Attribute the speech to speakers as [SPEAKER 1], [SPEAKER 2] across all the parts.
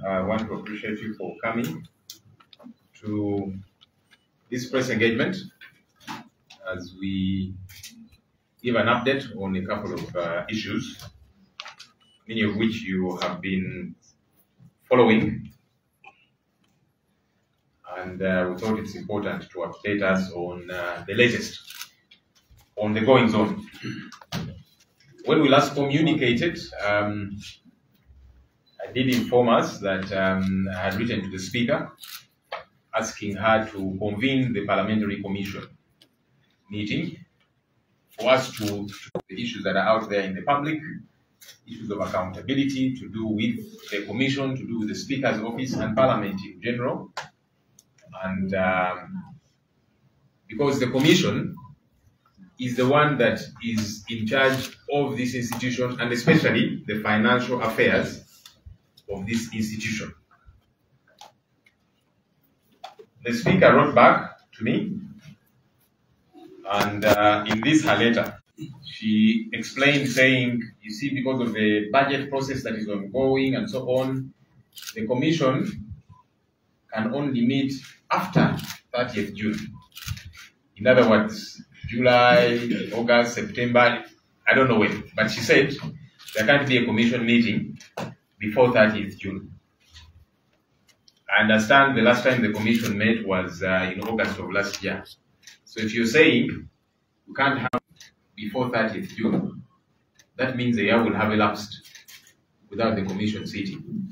[SPEAKER 1] I want to appreciate you for coming to this press engagement as we give an update on a couple of issues, many of which you have been following, and we thought it's important to update us on the latest on the goings on. When we last communicated, I did inform us that I had written to the Speaker asking her to convene the Parliamentary Commission meeting for us to the issues that are out there in the public, issues of accountability to do with the Commission, to do with the Speaker's office and Parliament in general. And because the Commission is the one that is in charge of this institution and especially the financial affairs of this institution. The Speaker wrote back to me, and in this her letter, she explained saying, you see, because of the budget process that is ongoing and so on, the Commission can only meet after 30th June. In other words, July, August, September, I don't know when, but she said there can't be a Commission meeting before 30th June. I understand the last time the Commission met was in August of last year. So if you're saying you can't have before 30th June, that means the year will have elapsed without the Commission sitting.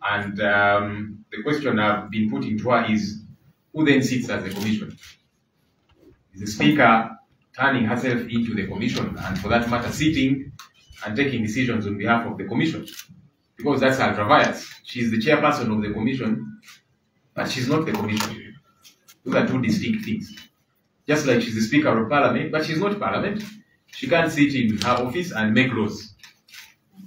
[SPEAKER 1] And the question I've been putting to her is, who then sits as the Commission? Is the Speaker turning herself into the Commission, and for that matter sitting and taking decisions on behalf of the Commission? Because that's ultra vires. She's the chairperson of the Commission, but she's not the Commission. Those are two distinct things. Just like she's the Speaker of Parliament, but she's not Parliament. She can't sit in her office and make laws.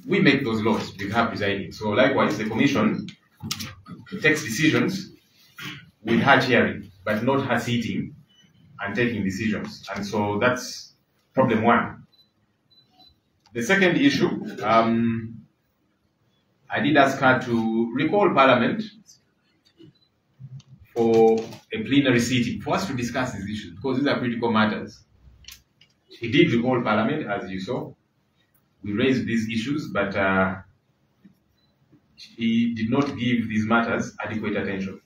[SPEAKER 1] We make those laws with her presiding. So likewise, the Commission takes decisions with her chairing, but not her sitting and taking decisions. And so that's problem one. The second issue, I did ask her to recall Parliament for a plenary sitting for us to discuss these issues, because these are critical matters. She did recall Parliament, as you saw. We raised these issues, but she did not give these matters adequate attention.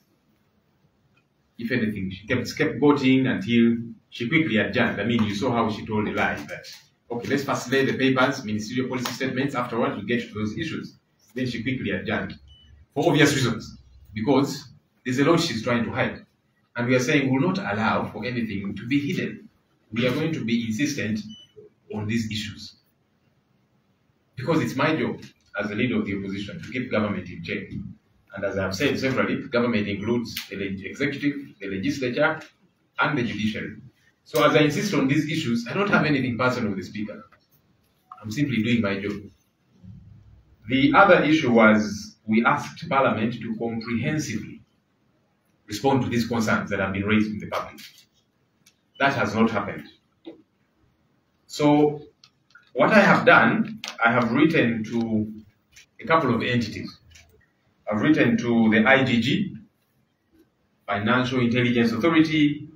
[SPEAKER 1] If anything, she kept scapegoating until she quickly adjourned. I mean, you saw how she told a lie that, okay, let's first lay the papers, ministerial policy statements, afterwards we'll get to those issues. Then she quickly adjourned. For obvious reasons, because there's a lot she's trying to hide. And we are saying we will not allow for anything to be hidden. We are going to be insistent on these issues. Because it's my job as the leader of the opposition to keep government in check. And as I've said severally, government includes the executive, the legislature, and the judiciary. So as I insist on these issues, I don't have anything personal with the Speaker. I'm simply doing my job. The other issue was we asked Parliament to comprehensively respond to these concerns that have been raised in the public. That has not happened. So what I have done, I have written to a couple of entities. I've written to the IGG, Financial Intelligence Authority,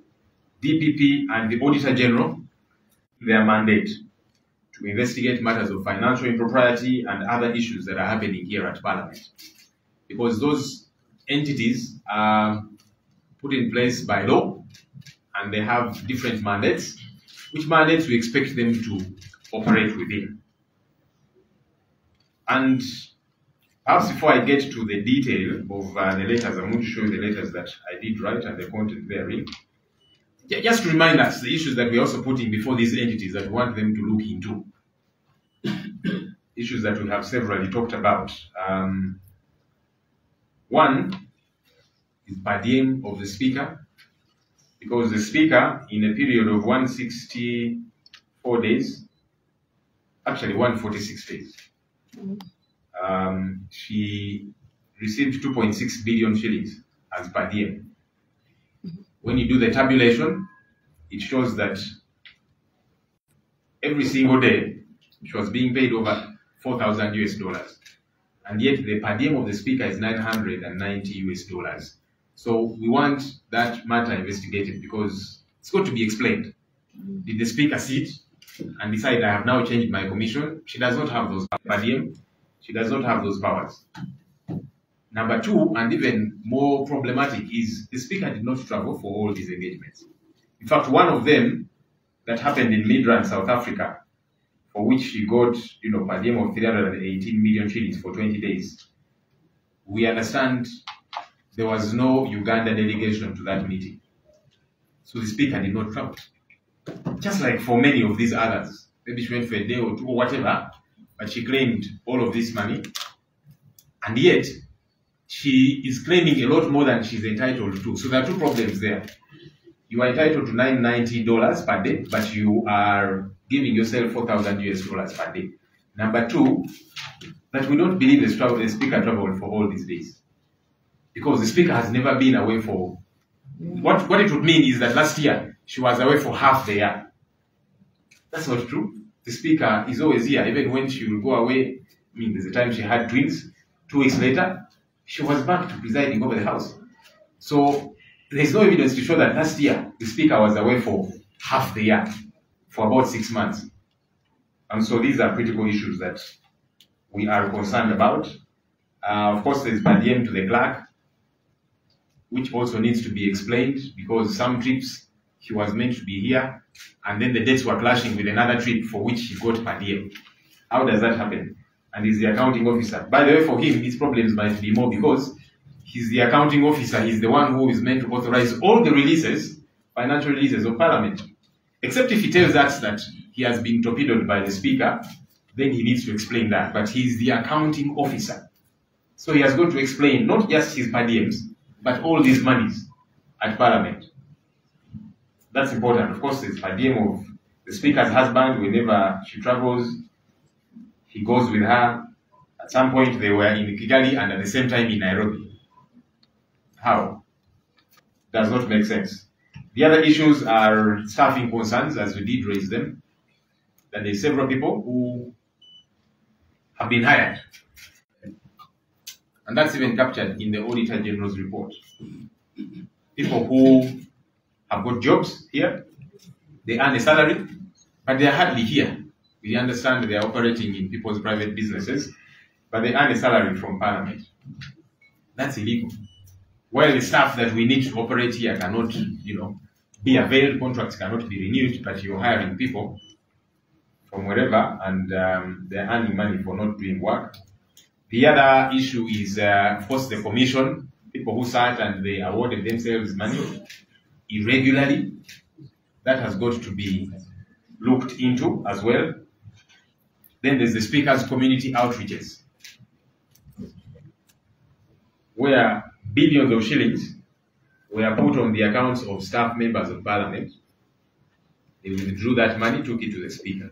[SPEAKER 1] DPP, and the Auditor General, their mandate to investigate matters of financial impropriety and other issues that are happening here at Parliament. Because those entities are put in place by law and they have different mandates, which mandates we expect them to operate within. And perhaps before I get to the detail of the letters, I'm going to show you the letters that I did write and the content therein. Just to remind us the issues that we're also putting before these entities that we want them to look into. Issues that we have severally talked about. One is per diem of the Speaker, because the Speaker, in a period of 164 days, actually 146 days, she received 2.6 billion shillings as per diem. When you do the tabulation, it shows that every single day she was being paid over $4,000 US. and yet the per diem of the speaker is $990. So we want that matter investigated because it's got to be explained. Did the speaker sit and decide, I have now changed my commission? She does not have those per diem. She does not have those powers. Number two, and even more problematic, is the speaker did not travel for all these engagements. In fact, one of them that happened in Midrand, South Africa, for which she got, per diem of 318 million shillings for 20 days. We understand there was no Uganda delegation to that meeting. So the speaker did not travel. Just like for many of these others. Maybe she went for a day or two or whatever, but she claimed all of this money. And yet, she is claiming a lot more than she's entitled to. So there are two problems there. You are entitled to $990 per day, but you are giving yourself $4,000 per day. Number two, that we don't believe the speaker traveled for all these days. Because the speaker has never been away for... What it would mean is that last year, she was away for half the year. That's not true. The speaker is always here, even when she will go away. I mean, there's a time she had twins. 2 weeks later, she was back to presiding over the House. So there's no evidence to show that last year the speaker was away for half the year, for about 6 months. And so these are critical issues that we are concerned about. Of course, there's per diem to the clerk, which also needs to be explained because some trips he was meant to be here, and then the dates were clashing with another trip for which he got per diem. How does that happen? And he's the accounting officer. By the way, for him, his problems might be more because he's the accounting officer. He's the one who is meant to authorize all the releases, financial releases of Parliament. Except if he tells us that he has been torpedoed by the speaker, then he needs to explain that. But he's the accounting officer. So he has got to explain not just his per diems, but all these monies at Parliament. That's important. Of course, there's per diem of the speaker's husband. Whenever she travels, he goes with her. At some point, they were in Kigali and at the same time in Nairobi. How? Does not make sense. The other issues are staffing concerns, as we did raise them. That there's several people who have been hired. And that's even captured in the Auditor General's report. People who have got jobs here, they earn a salary, but they are hardly here. We understand they are operating in people's private businesses, but they earn a salary from Parliament. That's illegal. While the staff that we need to operate here cannot, be availed, contracts cannot be renewed, but you're hiring people from wherever, and they're earning money for not doing work. The other issue is, of course, the commission, people who sat and they awarded themselves money irregularly. That has got to be looked into as well. Then there's the speaker's community outreaches, where billions of shillings were put on the accounts of staff members of Parliament. They withdrew that money, took it to the speaker.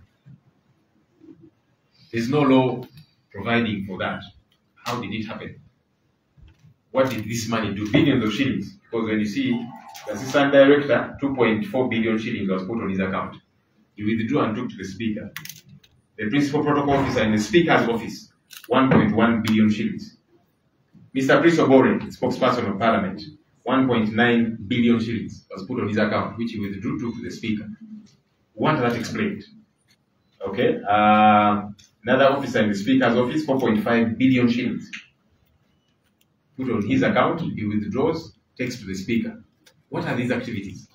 [SPEAKER 1] There's no law providing for that. How did it happen? What did this money do? Billions of shillings. Because when you see the assistant director, 2.4 billion shillings was put on his account. He withdrew and took to the speaker. The principal protocol officer in the speaker's office, 1.1 billion shillings. Mr. Prince Obuli, spokesperson of Parliament, 1.9 billion shillings was put on his account, which he withdrew, took to the speaker. We want that explained. Okay. Another officer in the speaker's office, 4.5 billion shillings. Put on his account, he withdraws, takes to the speaker. What are these activities?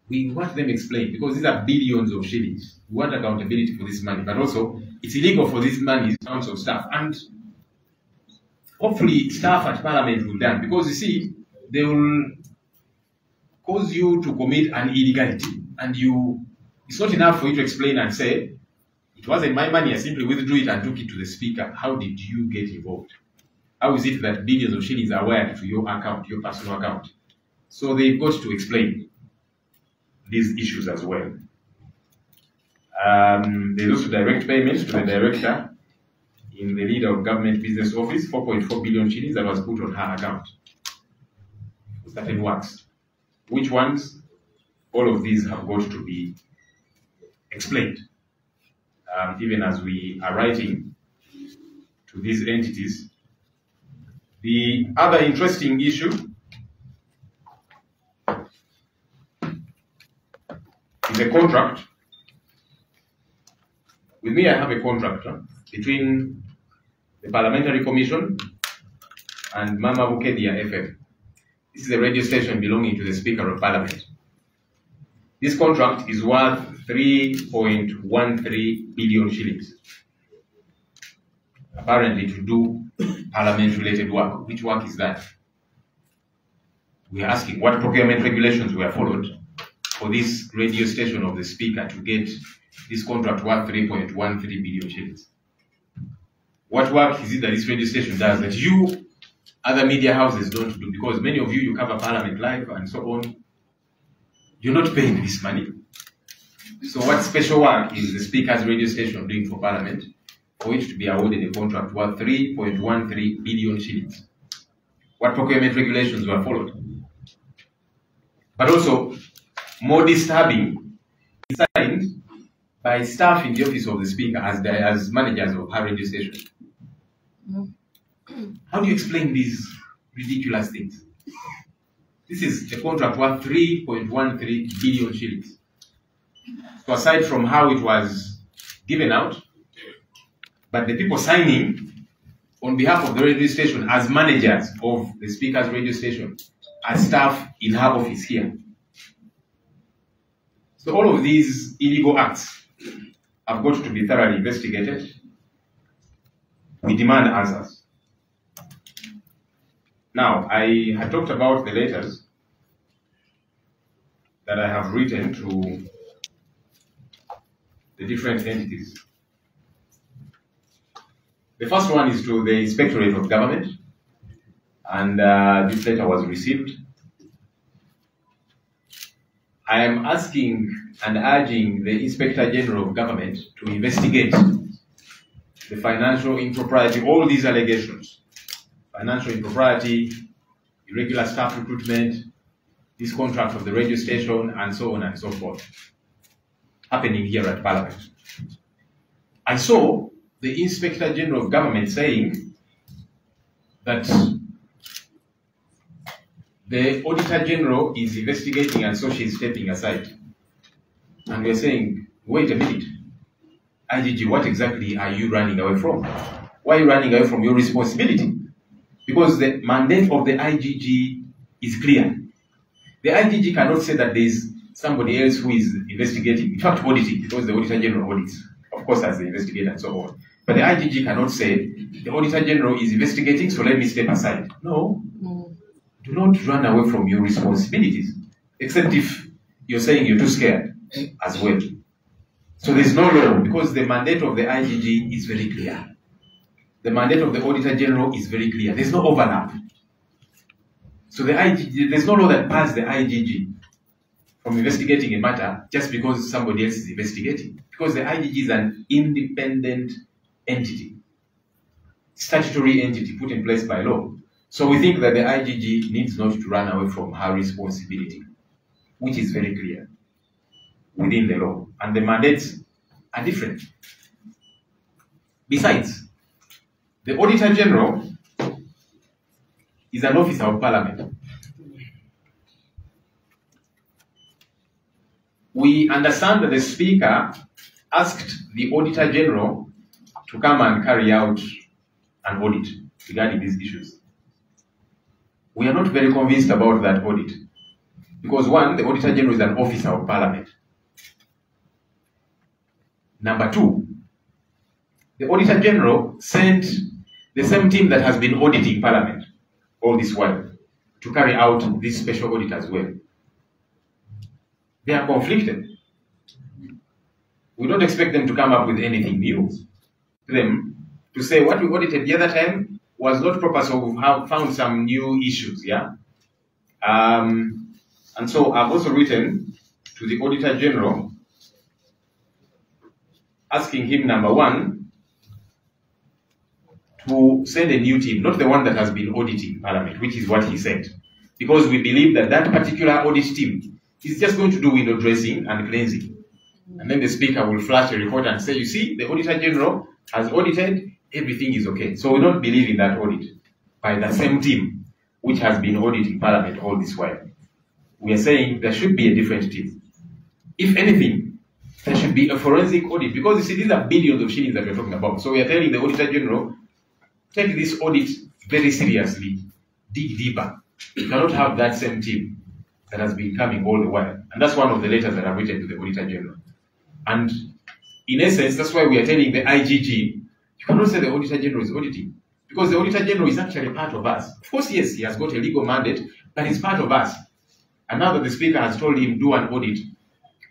[SPEAKER 1] We want them explained because these are billions of shillings. We want accountability for this money, but also it's illegal for this money amounts of staff. And hopefully staff at Parliament will done, because you see, they will cause you to commit an illegality, and it's not enough for you to explain and say, it wasn't my money, I simply withdrew it and took it to the speaker. How did you get involved? How is it that billions of shillings are wired to your account, your personal account? So they've got to explain these issues as well. There's also direct payments to the director in the leader of government business office, 4.4 billion shillings that was put on her account for certain works. Which ones? All of these have got to be explained. Even as we are writing to to these entities. The other interesting issue is a contract. With me, I have a contract between the Parliamentary Commission and Mama Bukedia FM. This is a radio station belonging to the Speaker of Parliament. This contract is worth 3.13 billion shillings. Apparently to do parliament-related work. Which work is that? We are asking what procurement regulations were followed for this radio station of the Speaker to get this contract worth 3.13 billion shillings. What work is it that this radio station does that you, other media houses, don't do? Because many of you cover Parliament Live and so on. You're not paying this money. So what special work is the Speaker's radio station doing for Parliament for it to be awarded a contract worth 3.13 billion shillings? What procurement regulations were followed? But also, more disturbing, signed by staff in the office of the Speaker as managers of her radio station. How do you explain these ridiculous things? This is a contract worth 3.13 billion shillings. So aside from how it was given out, but the people signing on behalf of the radio station as managers of the Speaker's radio station, as staff in her office here. So all of these illegal acts have got to be thoroughly investigated. We demand answers. Now, I had talked about the letters that I have written to the different entities. The first one is to the Inspectorate of Government, and this letter was received. I am asking and urging the Inspector General of Government to investigate the financial impropriety, all these allegations. Financial impropriety, irregular staff recruitment, this contract of the radio station, and so on and so forth, happening here at Parliament. I saw the Inspector General of Government saying that the Auditor General is investigating and so she's stepping aside. And we're saying, wait a minute, IGG, what exactly are you running away from? Why are you running away from your responsibility? Because the mandate of the IGG is clear. The IGG cannot say that there is somebody else who is investigating, in fact auditing, because the Auditor General audits, of course, as the investigator and so on. But the IGG cannot say, the Auditor General is investigating, so let me step aside. No. Do not run away from your responsibilities, except if you're saying you're too scared as well. So there's no law, because the mandate of the IGG is very clear. The mandate of the Auditor General is very clear. There's no overlap. So the IGG, there's no law that bans the IGG from investigating a matter just because somebody else is investigating. Because the IGG is an independent entity, statutory entity put in place by law. So we think that the IGG needs not to run away from her responsibility, which is very clear within the law. And the mandates are different. Besides, the Auditor General is an officer of Parliament. We understand that the Speaker asked the Auditor General to come and carry out an audit regarding these issues. We are not very convinced about that audit. Because one, the Auditor General is an officer of Parliament. Number two, the Auditor General sent the same team that has been auditing Parliament all this while to carry out this special audit as well. They are conflicted. We don't expect them to come up with anything new. Them to say what we audited the other time was not proper, so we have found some new issues, yeah? And so I've also written to the Auditor General asking him, number one, to send a new team, not the one that has been auditing Parliament, which is what he said. Because we believe that that particular audit team is just going to do window dressing and cleansing. And then the Speaker will flash a report and say, you see, the Auditor General has audited everything is okay. So we don't believe in that audit by the same team which has been auditing Parliament all this while. We are saying there should be a different team. If anything, there should be a forensic audit, because you see, these are billions of shillings that we're talking about. So we are telling the Auditor General, take this audit very seriously, dig deeper. You cannot have that same team that has been coming all the while. And that's one of the letters that I've written to the Auditor General. And in essence, that's why we are telling the IGG, you cannot say the Auditor General is auditing, because the Auditor General is actually part of us. Of course, yes, he has got a legal mandate, but he's part of us. And now that the Speaker has told him do an audit,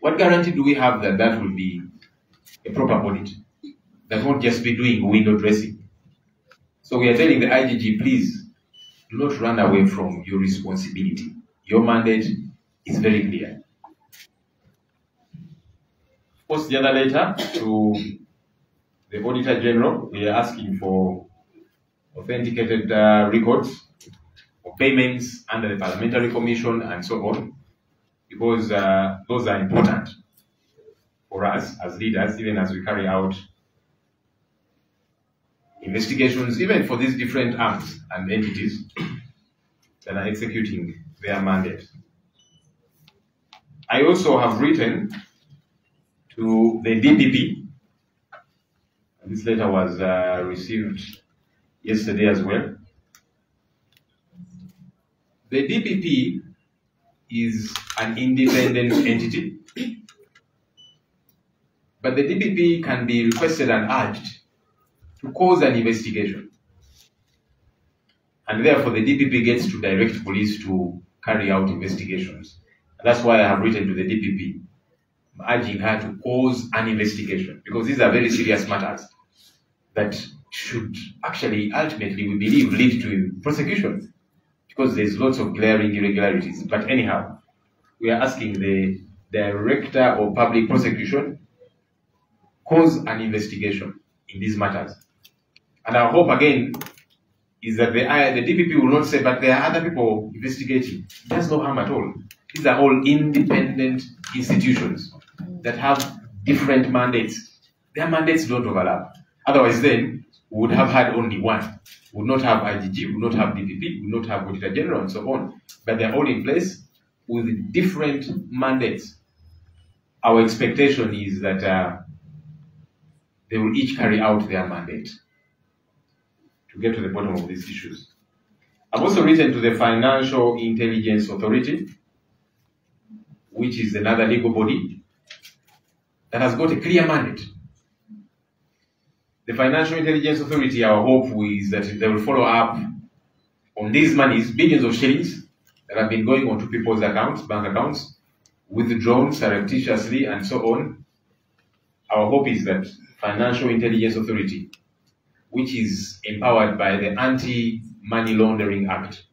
[SPEAKER 1] what guarantee do we have that that will be a proper audit? That won't just be doing window dressing. So we are telling the IGG, please do not run away from your responsibility. Your mandate is very clear. Of course, the other letter to the Auditor General, we are asking for authenticated records of payments under the Parliamentary Commission and so on, because those are important for us as leaders, even as we carry out investigations, even for these different arms and entities that are executing their mandate. I also have written to the DPP. This letter was received yesterday as well. The DPP is an independent entity, but the DPP can be requested and urged to cause an investigation. And therefore, the DPP gets to direct police to carry out investigations. And that's why I have written to the DPP, urging her to cause an investigation, because these are very serious matters that should actually, ultimately, we believe, lead to prosecution, because there's lots of glaring irregularities. But anyhow, we are asking the Director of Public Prosecution cause an investigation in these matters. And our hope, again, is that the DPP will not say, but there are other people investigating. There's no harm at all. These are all independent institutions that have different mandates. Their mandates don't overlap. Otherwise, then, we would have had only one. We would not have IGG, we would not have DPP, we would not have Auditor General, and so on. But they're all in place with different mandates. Our expectation is that they will each carry out their mandate to get to the bottom of these issues. I've also written to the Financial Intelligence Authority, which is another legal body that has got a clear mandate. The Financial Intelligence Authority, our hope is that they will follow up on these monies, billions of shillings, that have been going onto people's accounts, bank accounts, withdrawn surreptitiously, and so on. Our hope is that Financial Intelligence Authority, which is empowered by the Anti-Money Laundering Act,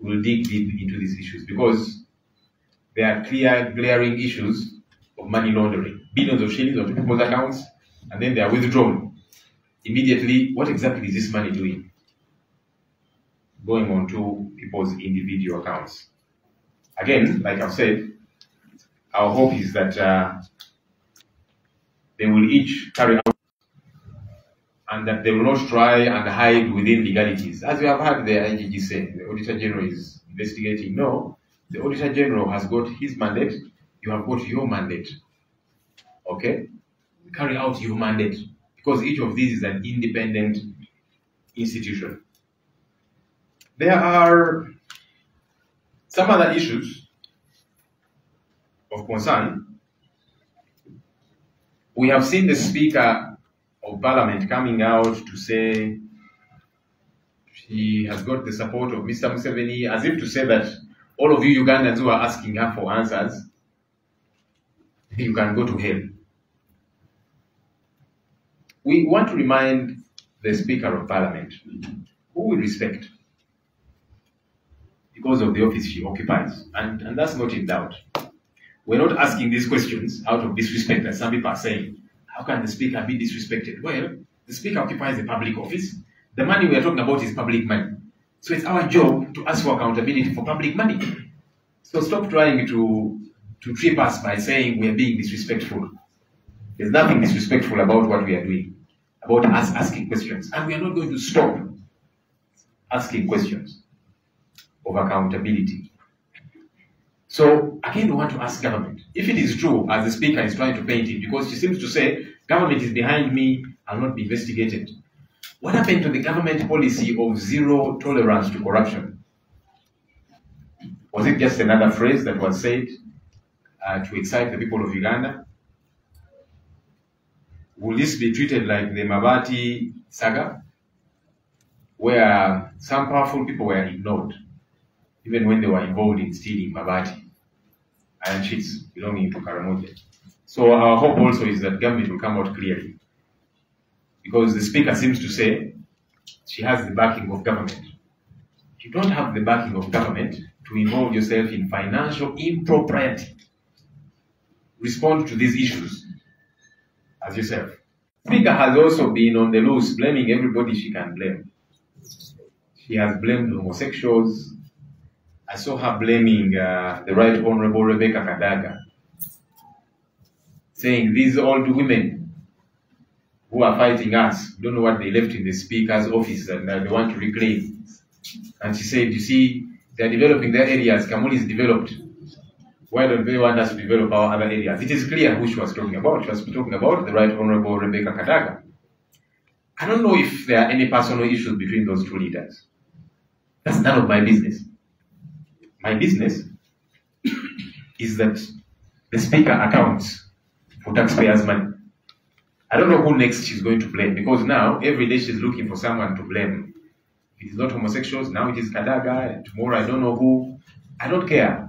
[SPEAKER 1] will dig deep into these issues, because there are clear, glaring issues of money laundering. Billions of shillings onto people's accounts, and then they are withdrawn. Immediately, what exactly is this money doing? Going on to people's individual accounts. Again, like I've said, our hope is that they will each carry out, and that they will not try and hide within legalities. As we have heard the IGG say, the Auditor General is investigating. No, the Auditor General has got his mandate, you have got your mandate. Okay? Carry out your mandate, because each of these is an independent institution. There are some other issues of concern. We have seen the Speaker of Parliament coming out to say she has got the support of Mr. Museveni, as if to say that all of you Ugandans who are asking her for answers, you can go to hell. We want to remind the Speaker of Parliament, who we respect, because of the office she occupies, and that's not in doubt. We're not asking these questions out of disrespect, as some people are saying. How can the Speaker be disrespected? Well, the Speaker occupies a public office. The money we are talking about is public money. So it's our job to ask for accountability for public money. So stop trying to trip us by saying we are being disrespectful. There's nothing disrespectful about what we are doing. about us asking questions. And we are not going to stop asking questions of accountability. So again, we want to ask government, if it is true, as the speaker is trying to paint it, because she seems to say, government is behind me, I'll not be investigated. What happened to the government policy of zero tolerance to corruption? Was it just another phrase that was said to excite the people of Uganda? Will this be treated like the Mabati saga, where some powerful people were ignored, even when they were involved in stealing Mabati, iron sheets belonging to Karamoja? So our hope also is that government will come out clearly, because the speaker seems to say she has the backing of government. You don't have the backing of government to involve yourself in financial impropriety. Respond to these issues as yourself. The speaker has also been on the loose, blaming everybody she can blame. She has blamed homosexuals. I saw her blaming the Right Honorable Rebecca Kadaga, saying these old women who are fighting us, don't know what they left in the speaker's office and they want to reclaim. And she said, you see, they're developing their areas, Kamuli is developed. Why don't they want us to develop our other areas? It is clear who she was talking about. She was talking about the Right Honorable Rebecca Kadaga. I don't know if there are any personal issues between those two leaders. That's none of my business. My business is that the speaker accounts for taxpayers' money. I don't know who next she's going to blame, because now every day she's looking for someone to blame. If it is not homosexuals, now it is Kadaga, and tomorrow I don't know who. I don't care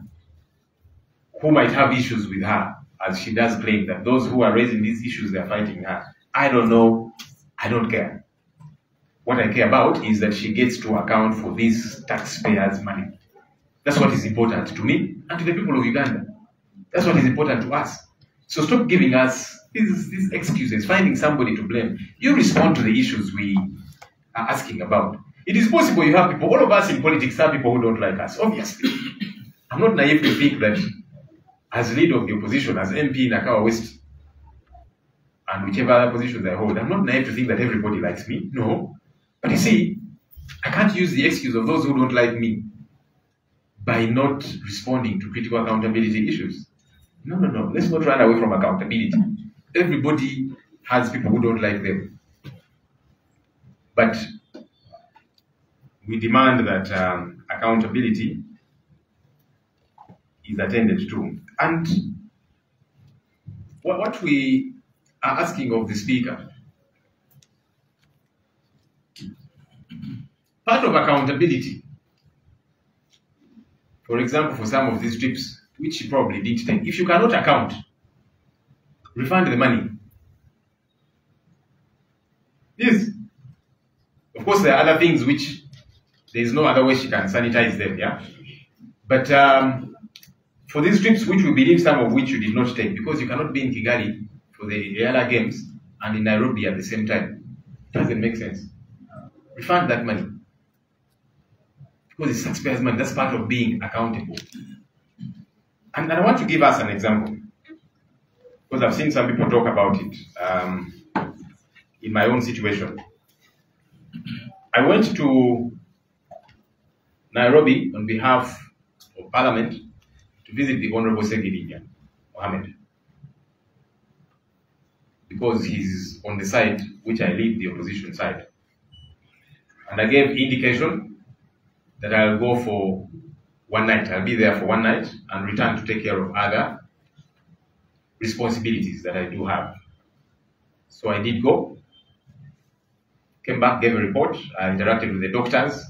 [SPEAKER 1] who might have issues with her, as she does claim that those who are raising these issues, they're fighting her. I don't know. I don't care. What I care about is that she gets to account for these taxpayers' money. That's what is important to me and to the people of Uganda. That's what is important to us. So stop giving us these excuses, finding somebody to blame. You respond to the issues we are asking about. It is possible you have people, all of us in politics have people who don't like us, obviously. I'm not naive to think that as leader of the opposition, as MP in Akawa West, and whichever other positions I hold, I'm not naive to think that everybody likes me. No. But you see, I can't use the excuse of those who don't like me by not responding to critical accountability issues. No. Let's not run away from accountability. Everybody has people who don't like them. But we demand that accountability is attended to. And what we are asking of the speaker, part of accountability, for example, for some of these trips, which she probably did take, if you cannot account, refund the money. Yes. Of course, there are other things which there is no other way she can sanitize them, yeah? But for these trips, which we believe some of which you did not take, because you cannot be in Kigali for the Yala Games and in Nairobi at the same time, it doesn't make sense. Refund that money. Because it's taxpayers' money, that's part of being accountable. And I want to give us an example, because I've seen some people talk about it in my own situation. I went to Nairobi on behalf of Parliament to visit the Honorable Ssenyonyi Mohammed, because he's on the side which I lead, the opposition side. And I gave indication that I'll go for one night. I'll be there for one night and return to take care of other responsibilities that I do have. So I did go, came back, gave a report. I interacted with the doctors,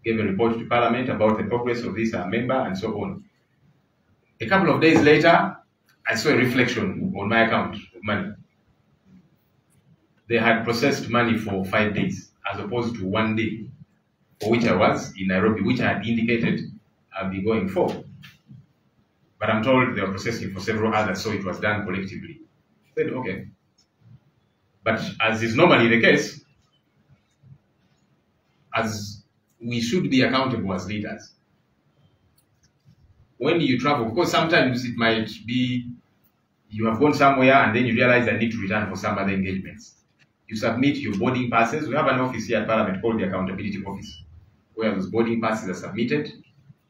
[SPEAKER 1] gave a report to Parliament about the progress of this member and so on. A couple of days later, I saw a reflection on my account of money. They had processed money for 5 days, as opposed to 1 day, for which I was in Nairobi, which I had indicated I'll be going for. But I'm told they were processing for several others, so it was done collectively. I said, okay. But as is normally the case, as we should be accountable as leaders, when you travel, because sometimes it might be you have gone somewhere and then you realize I need to return for some other engagements. You submit your boarding passes. We have an office here at Parliament called the Accountability Office, where those boarding passes are submitted,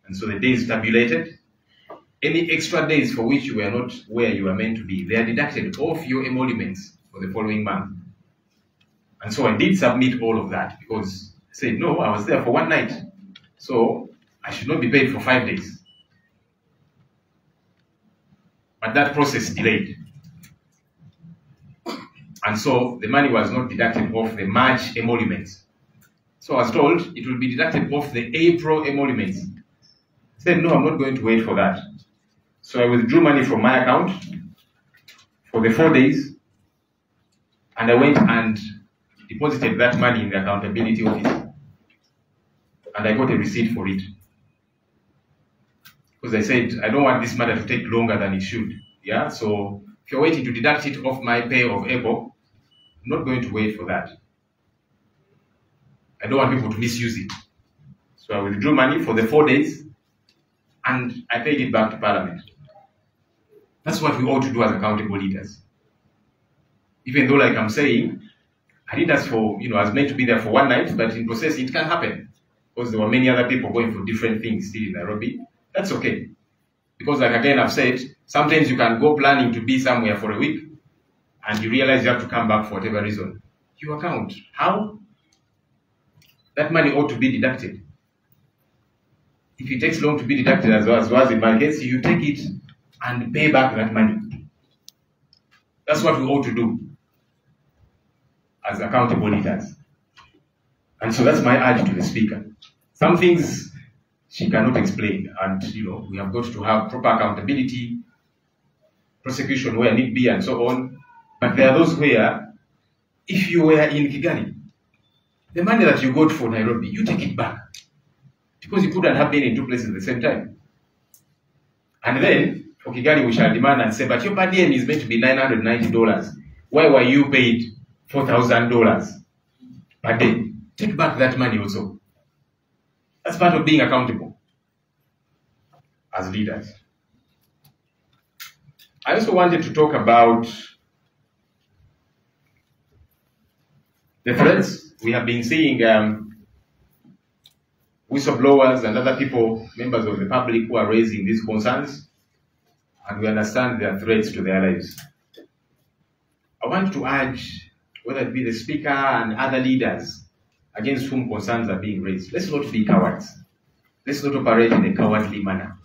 [SPEAKER 1] and so the days tabulated. Any extra days for which you were not where you were meant to be, they are deducted off your emoluments for the following month. And so I did submit all of that because I said, no, I was there for one night, so I should not be paid for 5 days. But that process delayed. And so the money was not deducted off the March emoluments. So I was told it will be deducted off the April emoluments. I said, no, I'm not going to wait for that. So I withdrew money from my account for the 4 days, and I went and deposited that money in the accountability office. And I got a receipt for it. Because I said, I don't want this matter to take longer than it should. Yeah, so if you're waiting to deduct it off my pay of April, I'm not going to wait for that. I don't want people to misuse it. So I withdrew money for the 4 days, and I paid it back to Parliament. That's what we ought to do as accountable leaders. Even though, like I'm saying, I did ask for, I was meant to be there for one night, but in process, it can happen. Because there were many other people going for different things still in Nairobi. That's okay. Because, like again, I've said, sometimes you can go planning to be somewhere for a week, and you realize you have to come back for whatever reason. You account. How? That money ought to be deducted. If it takes long to be deducted as well as emergency, you take it and pay back that money. That's what we ought to do as accountable leaders. And so that's my urge to the Speaker. Some things she cannot explain, and we have got to have proper accountability, prosecution where need be, and so on. But there are those where, if you were in Kigali, the money that you got for Nairobi, you take it back. Because you couldn't have been in two places at the same time. And then, for Kigali, we shall demand and say, but your per diem is meant to be $990. Why were you paid $4,000 per day? Take back that money also. That's part of being accountable as leaders. I also wanted to talk about the threats. We have been seeing whistleblowers and other people, members of the public, who are raising these concerns, and we understand their threats to their lives. I want to urge, whether it be the Speaker and other leaders against whom concerns are being raised, let's not be cowards. Let's not operate in a cowardly manner.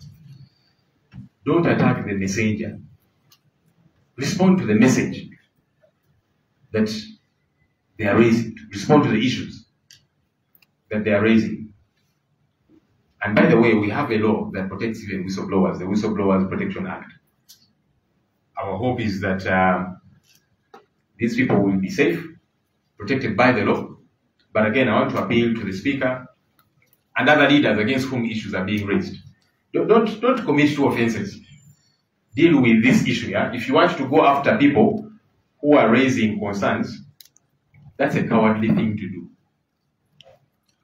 [SPEAKER 1] Don't attack the messenger. Respond to the message that they are raising. Respond to the issues that they are raising. And by the way, we have a law that protects even whistleblowers, the Whistleblowers Protection Act. Our hope is that these people will be safe, protected by the law. But again, I want to appeal to the Speaker and other leaders against whom issues are being raised. Don't commit two offenses. Deal with this issue. Yeah? If you want to go after people who are raising concerns, that's a cowardly thing to do.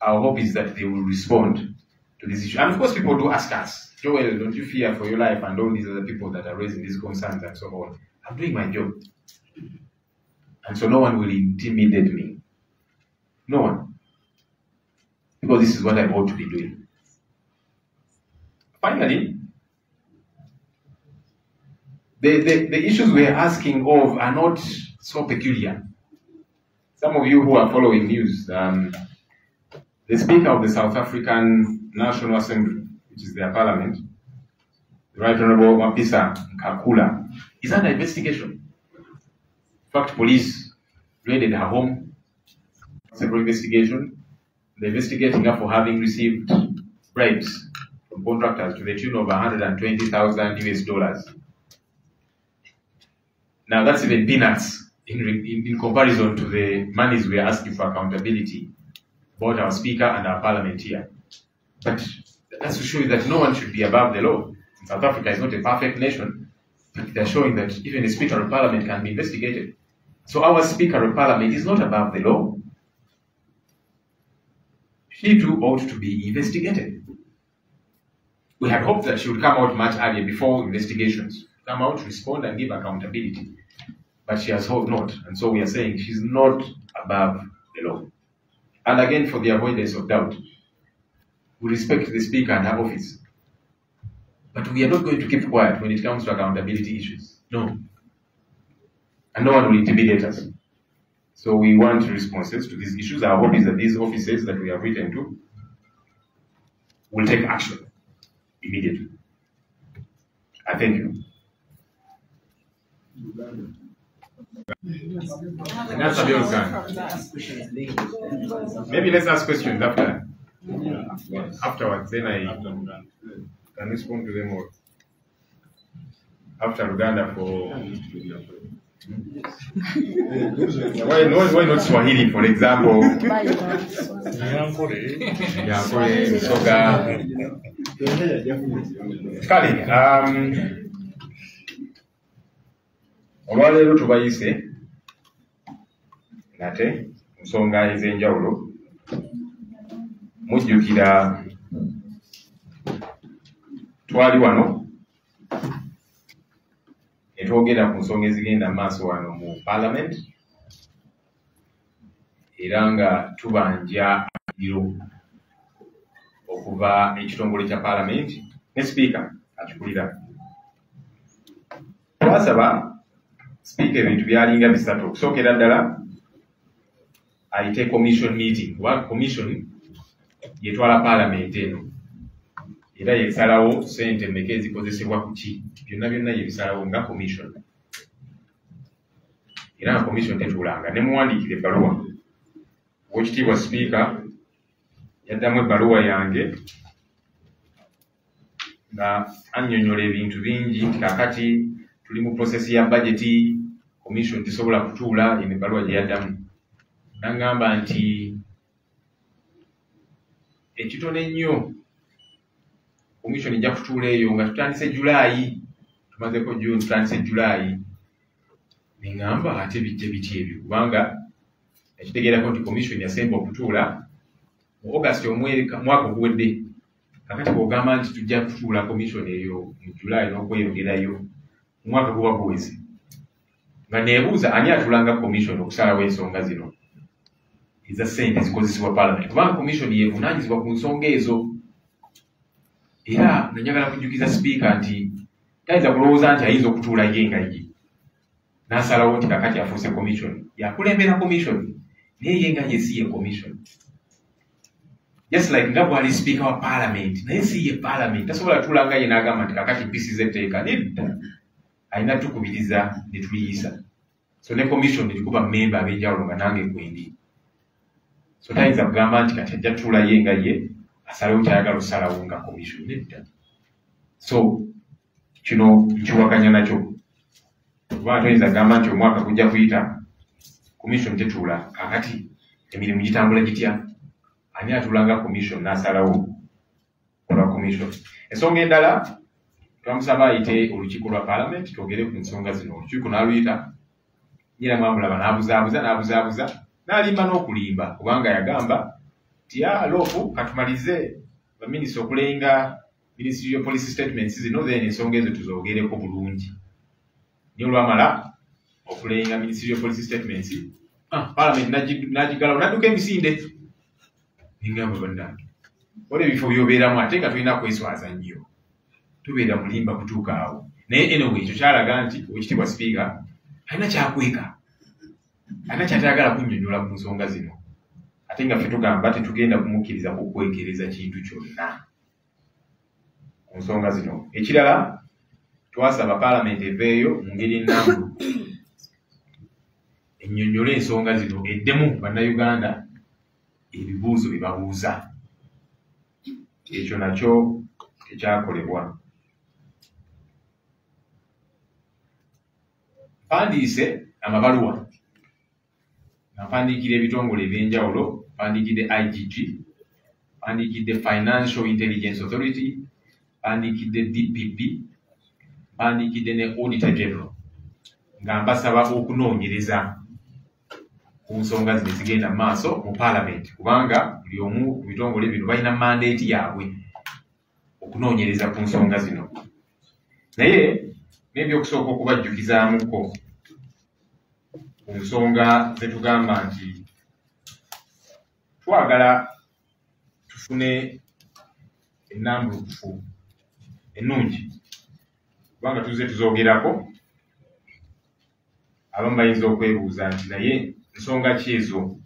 [SPEAKER 1] Our hope is that they will respond to this issue. And of course, people do ask us, Joel, don't you fear for your life and all these other people that are raising these concerns and so on. I'm doing my job. And so no one will intimidate me. No one. Because this is what I ought to be doing. Finally, the issues we are asking of are not so peculiar. Some of you who are following news, the Speaker of the South African National Assembly, which is their parliament, the Right Honorable Mapisa Nkakula, is under investigation. In fact, police raided her home, several investigation. They're investigating her for having received bribes from contractors to the tune of $120,000 US. Now that's even peanuts in comparison to the monies we are asking for accountability about our Speaker and our Parliament here. But that's to show you that no one should be above the law. South Africa is not a perfect nation, but they're showing that even a Speaker of Parliament can be investigated. So our Speaker of Parliament is not above the law. She too ought to be investigated. We had hoped that she would come out much earlier before investigations, come out, respond, and give accountability. But she has not. And so we are saying she's not above the law. And again, for the avoidance of doubt, we respect the Speaker and her office. But we are not going to keep quiet when it comes to accountability issues. No. And no one will intimidate us. So we want responses to these issues. Our hope is that these offices that we have written to will take action immediately. I thank you. Maybe let's ask questions after. Afterwards, then I can respond to them all. After Uganda for why not Swahili, for example? Kale, olwaleero tubayise nate nsonga ez'enjawulo mujjukira twali wano etwogera ku nsonga ezigenda maaso wano mu Parliament era nga tubanja akiro okuva ekitongole kya Parliament ne Speaker akikulira. Twasaba Speaker ebintu byalinga bisatu. Okusookera ddala ayite commission meeting. Kuba commission yetwala Parliament eno era yesalawo ssente mmeka ezikozesebwa ku ki. Byonna byonna yebisalawo nga commission. Era nga commission tetuulanga. Ne muwandiikira ebbaluwa. Oweekitiibwa Speaker yaddamu ebbaluwa yange nga annyonnyola ebintu bingi nti kaakati tuli mu process ya budget, commission tesobola kutuula, eno ebbaluwa gye yaddamu. N'angamba nti ekitono ennyo commission ejja kutuula eyo nga tutandise Julaayi, tumazeko June, tutandise Julaayi. Ne ngamba ate bijja biti ebyo kubanga ekitegeerako nti commission yasemba okutuula mu August omwaka oguwedde. Kakati bw'ogamba nti tujja kutuula commission eyo mu Julaayi n'okweyongerayo omwaka guba guweze. Nga neebuuza ani atuulanga commission okusalawo ensonga zino eza ssente zikozesebwa Parliament, kubanga commission yeevunaanyizibwa ku nsonga ezo. Era nanjagala kujjukiza Speaker nti tayinza kulowooza nti ayinza okutuula ye nga ye n'asalawo nti kakati afuuse commission. Yakulembera commission naye ye nga ye si ye commission. Just like nga bw'ali Speaker wa Parliament naye si ye Parliament. Tasobola tuulanga ye n'agamba nti kakati mpisiza etteeka. Nedda, alina tukubiriza ne tuliyisa. So ne commission erikuba member ab'enjawulo nga nange gwendi. So tayinza kugamba nti kati ajja tuula ye nga ye asalawo kyayagala osalawo nga commission. Nedda. So kino nkiwakanya nakyo. Kuba toyinza kugamba nti omwaka gujja kuyita commission tetuula. Kakati emirimu gitambula gitya? Ani atuulanga commission n'asalawo olwa commission. Ensonga endala twamusaba ayite olukiiko lwa Parliament twogere ku nsonga zino. Olukiiko n'aluyita, nnyina mwamulaba n'abuzaabuza n'alimba n'okulimba kubanga yagamba nti loofu katumalize baminisita okulenga Ministry of Police Statements zino then ensonga ezo tuzoogereko bulungi. Niyo lwamala okulenga Ministry of Police Statements, Parliament n'agigalawo n'adduka emisinde. Ningamba bannange, waliwo ebifo by'obeeramu ate nga tulina kweswaza nnyo. Tubeera mulimba kutuuka awo. Naye anyway ekyo kyalaga nti Oweekitiibwa Speaker alina kyakweka. Alina kyatayagala kunnyonnyola ku nsonga zino. Ate nga ffe tugamba tetugenda kumukkiriza kukwekereza kintu kyonna ku nsonga zino. Ekirala twasaba Parliament eveeyo mu ngeri ennambulukufu ennyonnyole ensonga zino eddemu bannayuganda ebibuuzo bye babuuza. Ekyo nakyo tekyakolebwa. Mpandiise amabaluwa. Mpandiikira ebitongole ebyenjawulo, mpandiikidde IGG, mpandiikidde Financial Intelligence Authority, mpandiikidde DPP, mpandiikidde ne Auditor General nga mbasaba okunoonyereza ku nsonga zino zigenda mu maaso mu Parliament kubanga buli omu ku bitongole bino balina mandate yaabwe okunoonyereza ku nsonga zino. Naye n'ebyokusooka okubajjukizaamuko ku nsonga ze tugamba nti twagala tufune ennambulukufu ennungi kubanga tuzze tuzoogerako abamu bayinza okwebuuza nti naye nsonga ki ezo.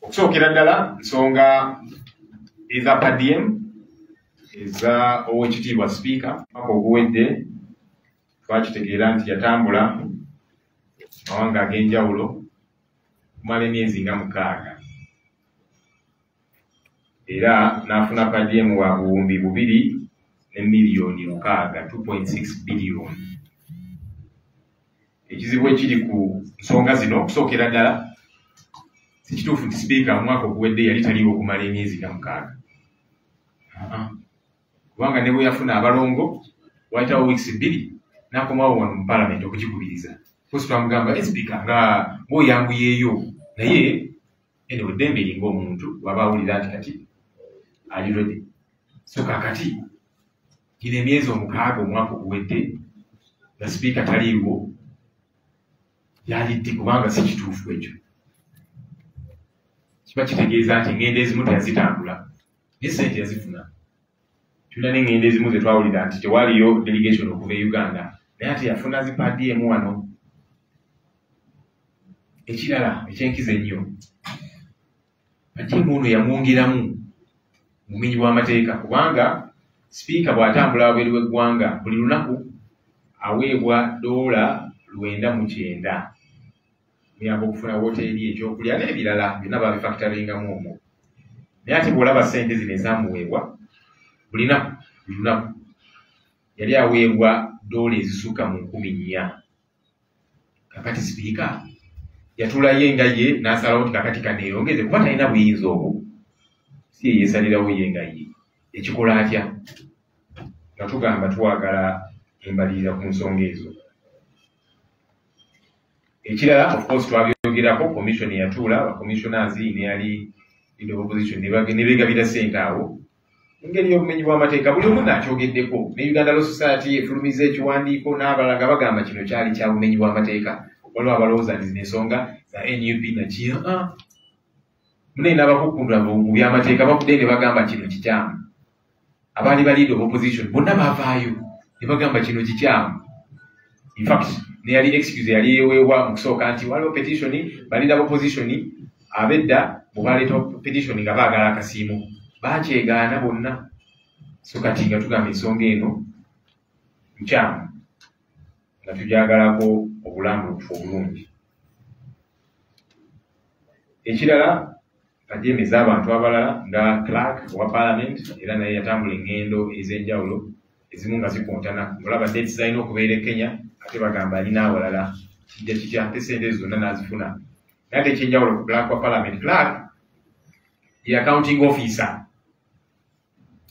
[SPEAKER 1] Okusookera ddala nsonga eza PDM eza Oweekitiibwa Sipiika mwaka oguwedde twakitegeera nti yatambula mawanga ag'enjawulo kumala emyezi nga 6 era n'afuna PDM wa buwumbi 2 ne miliyoni 6 2.6 biliyoni. Ekizibu ekiri ku nsonga zino okusookera ddala si kituufu nti Sipiika mu mwaka oguwedde yali taliwo okumala emyezi nga 6 kubanga ne bwe yafuna abalongo wayitawo weeks 2 n'akomawo wano mu Paalamenti okugikubiriza. Kosi twamugamba Sipiika nga bw'oyanguyeeyo naye eno eddembe eringa omuntu waba awulira nti kati ali ready. So kakati gino emyezi 6 omwaka oguwedde nga Sipiika taliiwo yalidde kubanga si kituufu ekyo. Kiba kitegeeza nti engendo ezimu teyazitambula ne ssente yazifuna. Tulina n'engendo ezimu ze twawulira nti tewaliyo delegation okuva e Uganda naye ate yafuna zi PDM wano. Ekirala ekyenkiza ennyo PDM ono yamwongeramu mumenyi w'amateeka kubanga Sipiika bw'atambula wabweru w'eggwanga buli lunaku aweebwa $909 muyamba okufuna woteeri ekyokulya n'ebirala byonna babifakitaringamu omwo. Naye ate bw'olaba ssente zino ezaamuweebwa buli lunaku yali aweebwa $400 ezisukka mu 4,000. Kakati Sipiika yatulayo nga ye n'asalawo nti kakati kaneeyongeze kuba talina buyinza obwo. Si ye yeesalirawo ye nga ye ekikola atya nga tugamba twagala embalirira ku nsonga ezo. Ekirala of course twabyogerako commission yatuula ba commissioners ne yali leader of opposition ne beegabira ssente awo engeri y'obumenyi bw'amateeka buli omu n'akyogeddeko ne Uganda Law Society efulumiza ekiwandiiko n'abalala nga bagamba kino kyali kya bumenyi bw'amateeka. Waliwo abalowooza nti zino ensonga za NUP nakino munaye n'abakukundula mu by'amateeka bavudde ne bagamba kino kikyamu. Abaali ba leader of opposition bonna baavaayo ne bagamba kino kikyamu. In fact ne yali excuse yali yeweebwa mu kusooka nti waliwo petition ba leader of opposition abedda bwe baleeta petition nga baagala akasiimo bakyegaana bonna. So kati nga tugamba ensonga eno nkyamu nga tugyagalako obulambulukufu obulungi. Ekirala PDM ez'abantu abalala nga clerk owa Parliament era naye yatambula engendo ez'enjawulo ezimu nga zikontana. Olaba dates zalina okubeera e Kenya ate bagamba alina awalala kijja kitya ate ssente ezo zonna n'azifuna. Naye ate ekyenjawulo ku clerk wa Parliament, clerk ye accounting officer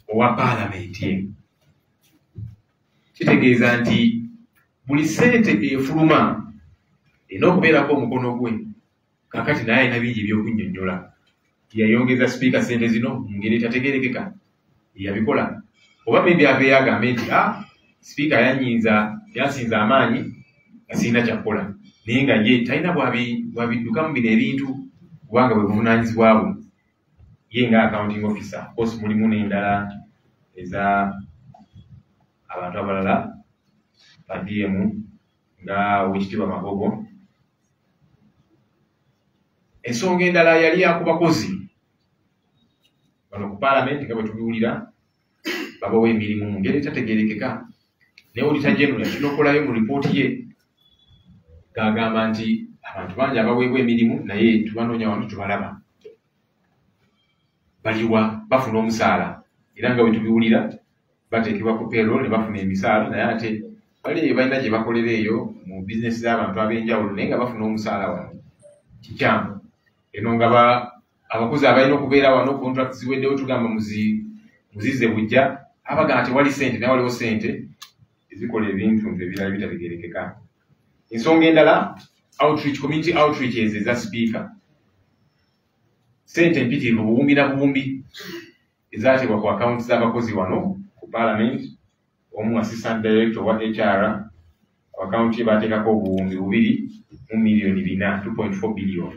[SPEAKER 1] owa Parliament ye. Kitegeeza nti buli ssente efuluma erina okubeerako omukono gwe. Kakati naye alina bingi ebyokunnyonnyola. Yayongeza Sipiika ssente zino mu ngeri etategeerekeka yabikola oba maybe abeeyo agambe nti Sipiika yansinza amaanyi nga sirina kyakukola naye nga ye talina bwabiddukamu bino ebintu kubanga bwe buvunaanyizibwa bwe ye nga accounting officer. Of course mulimu n'endala eza abantu abalala PDM nga Oweekitiibwa Magogo. Ensonga endala yali yakubakozi bano ku Parliament nga bwe tubiwulira babawo emirimu mu ngeri etategeerekeka. Naye Auditor General yakinokolayo mu lipooti ye ng'agamba nti abantu bangi abaweebwa emirimu naye tubanoonya wano tubalaba baliwa bafuna omusaala era nga bwe tubiwulira bateekebwa ku payroll ne bafuna emisaala naye ate bali balina gye bakolera eyo mu bizinesi z'abantu ab'enjawulo naye nga bafuna omusaala wano. Kikyamu eno nga abakozi abalina okubeera wano contract ziweddewo tugamba muzize bujja abagamba tewali ssente naye waliwo ssente ezikola ebintu ebirala bitategeerekeka. Ensonga endala outreach, community outreach ezo eza Sipiika. Ssente mpitirivu buwumbi na buwumbi ezateebwa ku accounts z'abakozi wano ku Parliament. Omu assistant director wa HR ku account ye bateekako obuwumbi 2 mu miliyoni 4 2.4 billion.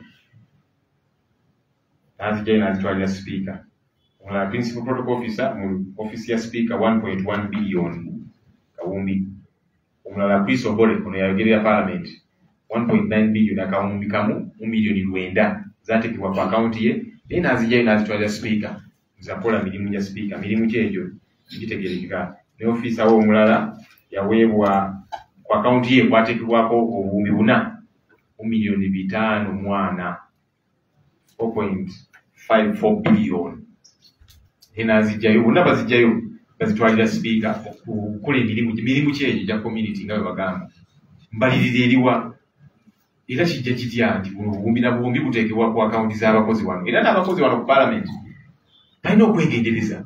[SPEAKER 1] n'azijjayo n'azitwalira speaker. Omulala principal protocol officer mu office ya speaker 1.1 billion kawumbi. Omulala Chris Obuli ono yayogerera parliament 1.9 billion akawumbi kamu mu milioni 9 zatekebwa ku account ye naye n'azijjayo n'azitwalira speaker zakola mirimu ya speaker mirimu kyegyo kitegerekeka. Ne officer wo omulala yaweebwa ku account ye kwatekebwako obuwumbi 4 mu milioni 5 mwana 4.54 billion. Enazijjayo bonna bazijjayo bazitwalira speaker okukola emirimu kyegyo gya community nga bwe bagamba. Mbalirira eriwa era kijja kitya nti buwumbi na buwumbi buteekebwa ku account z'abakozi wano era n'abakozi wano ku parliament balina okwegendereza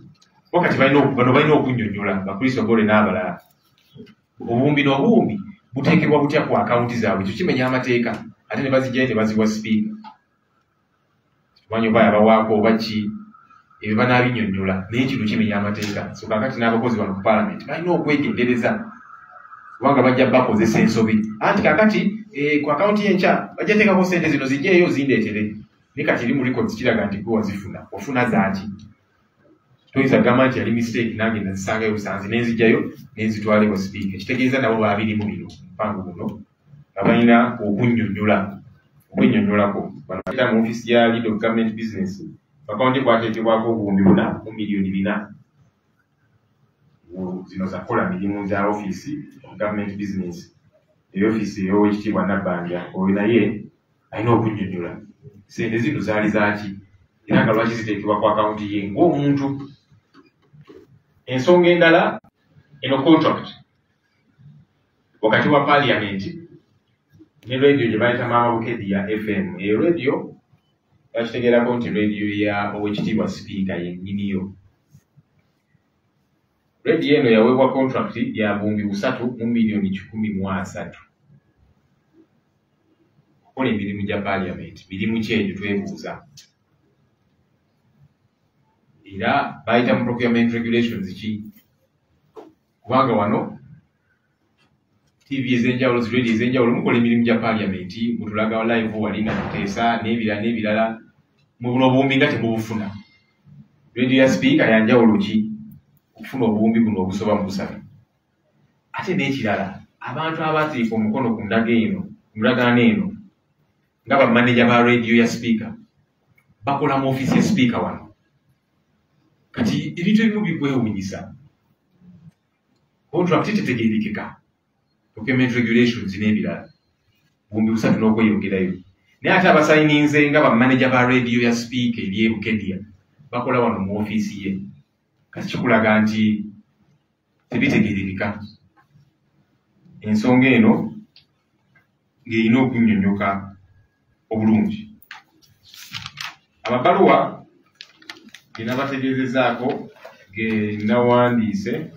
[SPEAKER 1] wakati balina okunnyonnyola bakristo bole n'abalala. Obuwumbi n'obuwumbi buteekebwa butya ku account zaabwe ekyo kimenya amateeka ate ne bazijjayo ne baziwa speaker. Tumanyi oba yabawaako oba ki ebyo banaabinyonnyola naye kino kimenya amateeka. So kakati n'abakozi wano ku parliament balina okwegendereza kubanga bajja bakozesa ensobi. Anti kakati ku akaunti y'enkya bajja teekako ssente zino zijjeeyo zindeetere naye kati eri mu records kiraga nti gwe wazifuna ofuna zaaki. Toyinza gamba nti yali mistake n'agenda zisangayo busanzi n'enzijjayo n'enzitwalebwa speaker. Ekitegeeza nabo baabirimu bino mpango buno nga balina okwennyonnyolako. Bano bayita mu office ya lead of government business akawunti kwateekebwako obuwumbi 4 mu milioni 4 zino zakola mirimu za office of government business. Eyo office y'Oweekitiibwa Nabbanja oyo naye alina okunnyonnyola ssente zino zaali zaaki era nga lwaki ziteekebwa ku akawunti ye ng'omuntu. Ensonga endala eno contract wakati wa parliament ne radio gye bayita Maama Bukedya FM. Eyo radio bakitegeerako nti radio ya Oweekitiibwa speaker yennyiniyo. Radio eno yaweebwa contract ya buwumbi 3 mu milioni 13 okukola emirimu gya parliament. Mirimu ki egyo twebuuza? Era bayita mu procurement regulations ki? Kubanga wano TV ez'enjawulo radio ez'enjawulo mukola emirimu gya parliament mutulaga live wali nga tuteesa n'ebirala mu buno obuwumbi nga temubufuna. Radio ya speaker ya njawulo ki okufuna obuwumbi buno obusoba mu 3. Ate n'ekirala abantu abateeka omukono ku ndagaano eno nga bamaneja ba radio ya speaker bakola mu office ya speaker wano. Kati ebintu ebimu bikwewuunyisa. Contract tetegeerekeka, procurement regulations n'ebirala buwumbi 3 n'okweyongerayo. Naye ate abasayininze nga bamaneja ba radio ya speaker eri e Bukedya bakola wano mu office ye. Kati kikulaga nti tebitegeerekeka. Ensonga eno ng'erina okunnyonnyoka obulungi. Amabaluwa ge nabategeezezaako ge nawandiise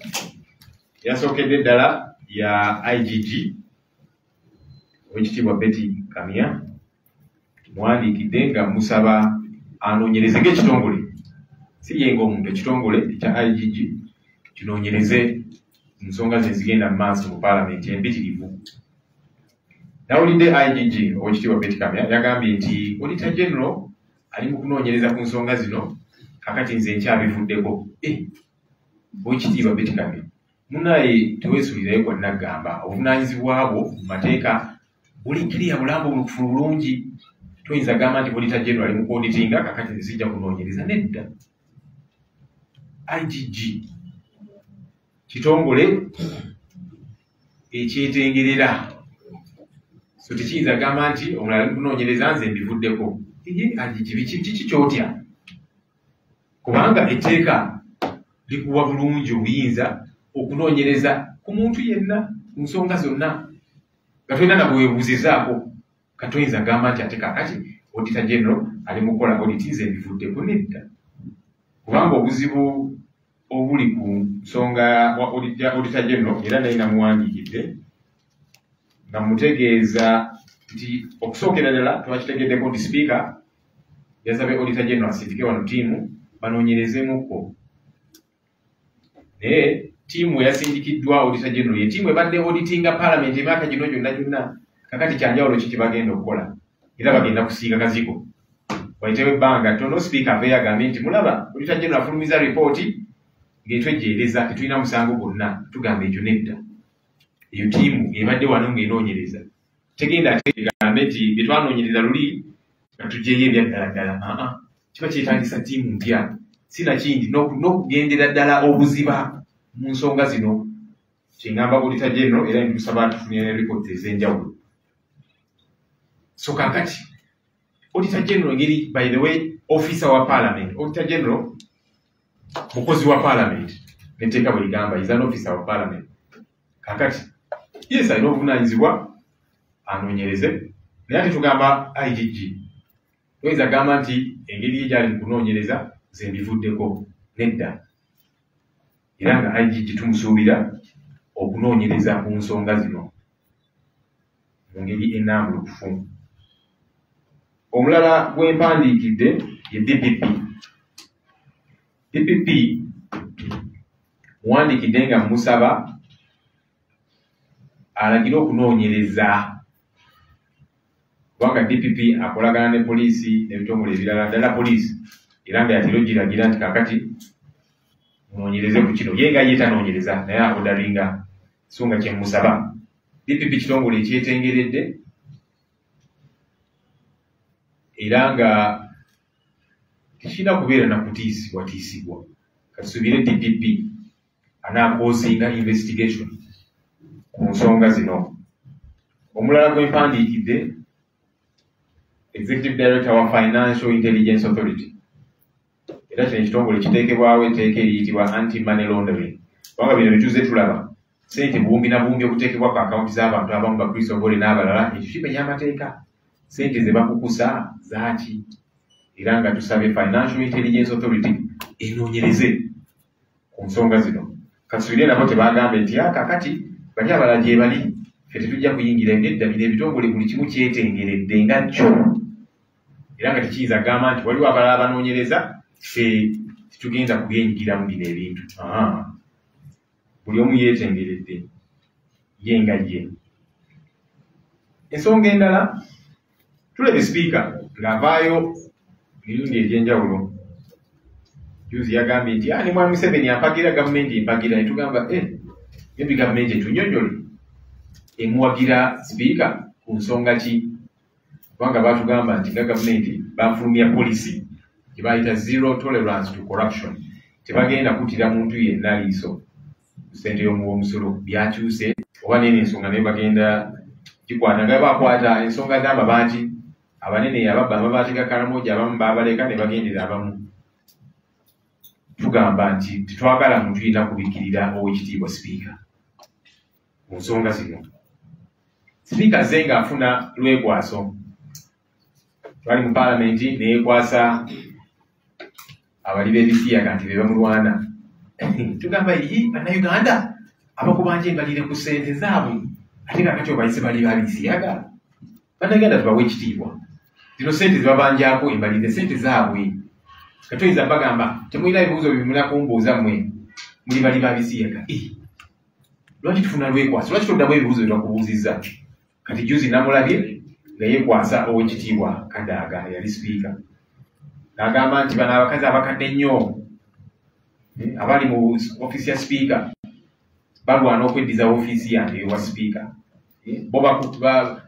[SPEAKER 1] yasookedde eddala ya IGG Oweekitiibwa Betty Kamya muwandiikidde nga musaba anoonyereze ng'ekitongole si yenga omuntu ekitongole ekya IGG kinoonyereze ensonga ze zigenda mu maaso mu parliament empitirivu. Nawulidde IGG Oweekitiibwa Betty Kamya yagambye nti Auditor General ali mu kunoonyereza ku nsonga zino kakati nze nkyabivuddeko. Oweekitiibwa Betty Kamya munaye teweesuulirayo kwa naggamba obuvunaanyizibwa bwo mu mateeka buli kiriya bulambo bulukufu bulungi. Toyinza gamba nti Auditor General ali mu kuauditinga kakati nze sijja kunoonyereza. Nedda. IGG kitongole ekyetengerera so tekiyinza gamba nti omulala ali kunoonyereza nze mbivuddeko. IGG kiki kyotya? Kubanga etteeka likuwa bulungi obuyinza okunoonyereza ku muntu yenna ku nsonga zonna nga tolina na bweweebuuzizaako. Katoyinza gamba nti ate kakati Auditor General ali mu kukola audit nze mbivuddeko. Nedda. Kubanga obuzibu obuli ku nsonga wa Auditor General era naye namuwandiikidde nga mutegeeza nti okusookera ddala twakitegeddeko nti speaker yasabye Auditor General asindike wano ttiimu banoonyerezeemukko. Naye ttiimu eyasindikiddwa Auditor General ye ttiimu ebadde auditinga parliament emyaka gino gyonna kakati kyanjawulo ki bagenda okukola era bagenda kusiiga kazigo waitewe ebbanga ttono sipiika ave yagambye nti mulaba Auditor General afulumiza ripooti ng'etwejjeereza tetulina musango gwonna tugamba ekyo nedda eyo ttiimu ebadde wano ng'enoonyereza tegenda tegambe nti bye twanoonyereza luli nga tuggyeyo ebyaddala ddala kiba kyetagisa ttiimu mpya sinakindi n'okugendera ddala obuziba mu nsonga zino kyengamba Auditor General era ntusaba tufunire ripooti ez'enjawulo. So kakati Auditor General ngeri, by the way, officer wa Parliament. Auditor General mukozi wa Parliament neteeka bwe ligamba is an officer wa Parliament. Kakati yes alina obuvunaanyizibwa anoonyereze naye ate tugamba IGG oyinza gamba nti engeri gyali mu kunoonyereza ze mbivuddeko nedda era nga IGG tumusuubira okunoonyereza ku nsonga zino mu ngeri ennambulukufu. Omulala gw'empandiikidde ye DPP muwandiikidde nga musaba alagire okunoonyereza kubanga DPP akolagana ne poliisi n'ebitongole ebirala ddala poliisi era nga yatera ogiragira nti kakati munoonyereze ku kino ye nga ye tanoonyereza naye akodalinga so nga kyemusaba DPP kitongole ekyetengeredde era nga tekirina kubeera na kutiisibwa katusuubire DPP anaakozinga investigation ku nsonga zino. Omulala gw'empandiikidde Executive Director wa Financial Intelligence Authority era kino ekitongole kiteekebwawo etteeka eriyitibwa anti-money laundering kubanga bino bituze tulaba ssente buwumbi na buwumbi okuteekebwa ku akawunti z'abantu abamu bakristo n'abalala ekyo kimenya amateeka. Ssente ze bakukusa zaaki era nga tusabye Financial Intelligence Authority enoonyereze ku nsonga zino. Katusuubire nabo tebagambe nti kakati bali abalala gye bali ffe tetujja kuyingira edda bino ebitongole buli kimu kyetengeredde nga kyo era nga tekiyinza gamba nti waliwo abalala banoonyereza ffe tetugenda kubyenyigiramu bino ebintu. Buli omu yeetengeredde ye nga ye. Ensonga endala tulebe sipiika ng'avaayo mirundi egy'enjawulo. Juzi yagambye nti ni mwami Museveni ampagira gavumenti empagira ne tugamba maybe gavumenti etunyonnyole emuwagira sipiika ku nsonga ki kubanga baatugamba nti nga gavumenti bafulumya policy gye bayita zero tolerance to corruption tebagenda kuttira muntu yenna liiso ssente y'omusolo byakyuse oba nene ensonga naye bagenda kikwata nga bakwata ensonga z'amabaati abanene ababba amabaati ga Karamoja abamu baabaleka ne bagendera abamu. Tugamba nti tetwagala muntu yenna kubikkirira ow'ekitiibwa sipiika mu nsonga zino. Sipiika ze ng'afuna lwekwaso twali mu Paalamenti neyekwasa abali b'ebisiyaga nti be bamulwana tugamba bannayuganda abakubanja embalire ku ssente zaabwe ate kakati obayise bali babisiyaga bannayuganda tubawe ekitiibwa zino ssente zibabanjako embalire ssente zaabwe kati oyinza bagamba temulina ebibuuzo bimula kumbuuza mmwe muli bali babisiyaga lwaki tufuna lwekwaso lwaki toddamu ebibuuzo byebakubuuzizza kati juzi namulabye nga yekwasa ow'ekitiibwa Kadaaga yali sipiika n'agamba nti bano abakazi abakadde ennyo abali mu ofiisi ya sipiika balwana okweddiza ofiisi yange ewa sipiika bo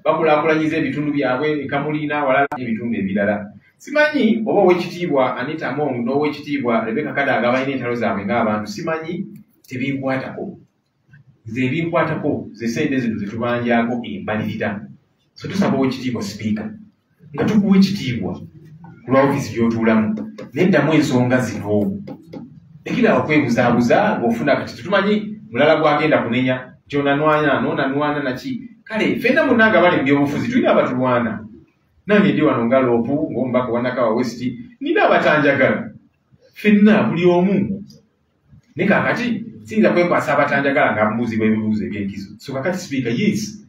[SPEAKER 1] bakulaakulanyiza ebitundu byabwe ekamulina walala ebitundu ebirala. Simanyi oba ow'ekitiibwa Anita Among n'ow'ekitiibwa Rebecca Kadaaga balina entalo zaabwe ng'abantu simanyi tebinkwatako ze ebinkwatako ze ssente zino zetubanjako embalirira. So tusaba ow'ekitiibwa sipiika nga tukuwa ekitiibwa ku lwa ofiisi gy'otuulamu neddamu ensonga zino ekira okwebuzaabuza ng'ofuna kati tetumanyi mulala gwagenda kunenya kyonanwana n'onanwana naki kale ffenna munnanga bali mu byobufuzi tulina abatulwana nange ndi wano nga loopu ng'omubaka wa Nakawa West nina abatanjagala ffenna buli omu ne kakati siyinza kwekwasa abatanjagala nga mbuuzibwa ebibuuzo eby'enkizo. So kakati sipiika yes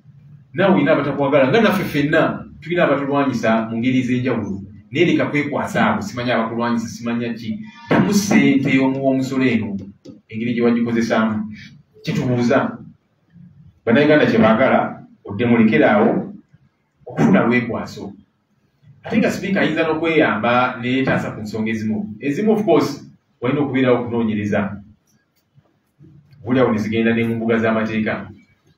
[SPEAKER 1] naawe olina abatakwagala nga naffe ffenna tulina abatulwanyisa mu ngeri ez'enjawulo naye leka kwekwasa abo simanya abakulwanyisa simanya ki tamu ssente y'omuw'omusolo eno engeri gye wagikozesaamu kitubuuza bannayuganda kye baagala odde mulekeraawo okufuna lwekwaso ate nga sipiika ayinza n'okweyamba neetaasa ku nsonga ezimu of course walina okubeerawo okunoonyereza buli awo ne zigenda ne mu mbuga z'amateeka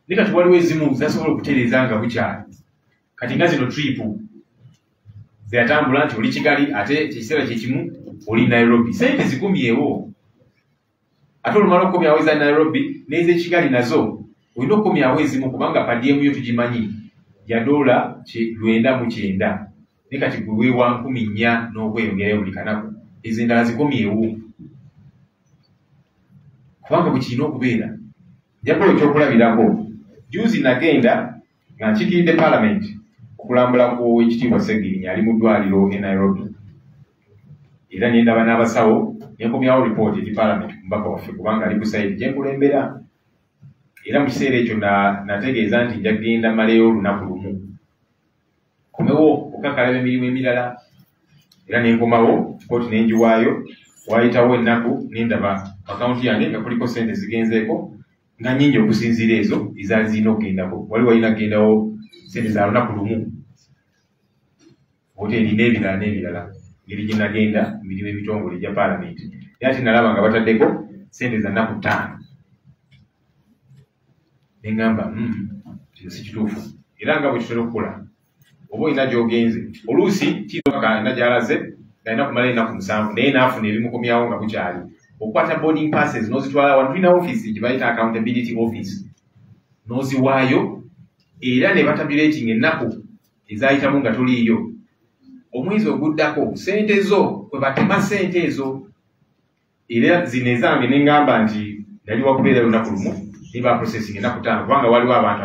[SPEAKER 1] naye kati waliwo ezimu zasobola okutereeza nga bukyali kati nga zino tripu zeyatambula nti oli Kigali ate ekiseera kyekimu oli Nairobi sente zikumyewo ate olumala okukomyawo eza Nairobi n'ez'ekigali nazo olina okukomyawo ezimu kubanga padiemu yo tugimanyi ya $900 naye kati gwe weewa 4,000 n'okweyongerayo buli kanaku ezo endala zikomyewo kubanga bwe kirina okubeera njakola ekyokulabirako juzi nagenda nga nkikiridde Parliament okulambula ku Oweekitiibwa Ssenyonyi ali mu ddwaliro e Nairobi era nendaba n'abasawo nenkomyawo ripooti eri Parliament ku mbaka waffe kubanga ali ku sayidi gye nkulembera era mu kiseera ekyo nategeeza nti nja kugenda maleyo olunaku lumu komewo okakalaba emirimu emirala era nenkomawo kooti nenjiwaayo wayitawo ennaku nendaba akaunti yange nga kuliko sente zigenzeeko nga nnyingi okusinziira ezo ezaali zirina okugendako wali walina kugendawo sente za lunaku lumu hoteri n'ebirala ngeri gye nagenda emirimu ebitongole egya Parliament era ate nalaba nga bataddeko sente za nnaku 5 ne ŋŋamba kino si kituufu era nga bwe kitera okukola oba olina gy'ogenze oluusi kiroka alina gy'alaze ng'alina kumala ennaku 7 naye n'afuna ebimukomyawo nga bukyali okukwata boarding passes n'ozitwala wano tulina office gye bayita accountability office n'oziwaayo era ne batabulating ennaku ezayitamu nga toliiyo omwezi oguddako sente zo kwe batema sente ezo era zino ezange ne ŋŋamba nti nali wakubeera lunaku lumu niba processing ennaku 5 kubanga waliwo abantu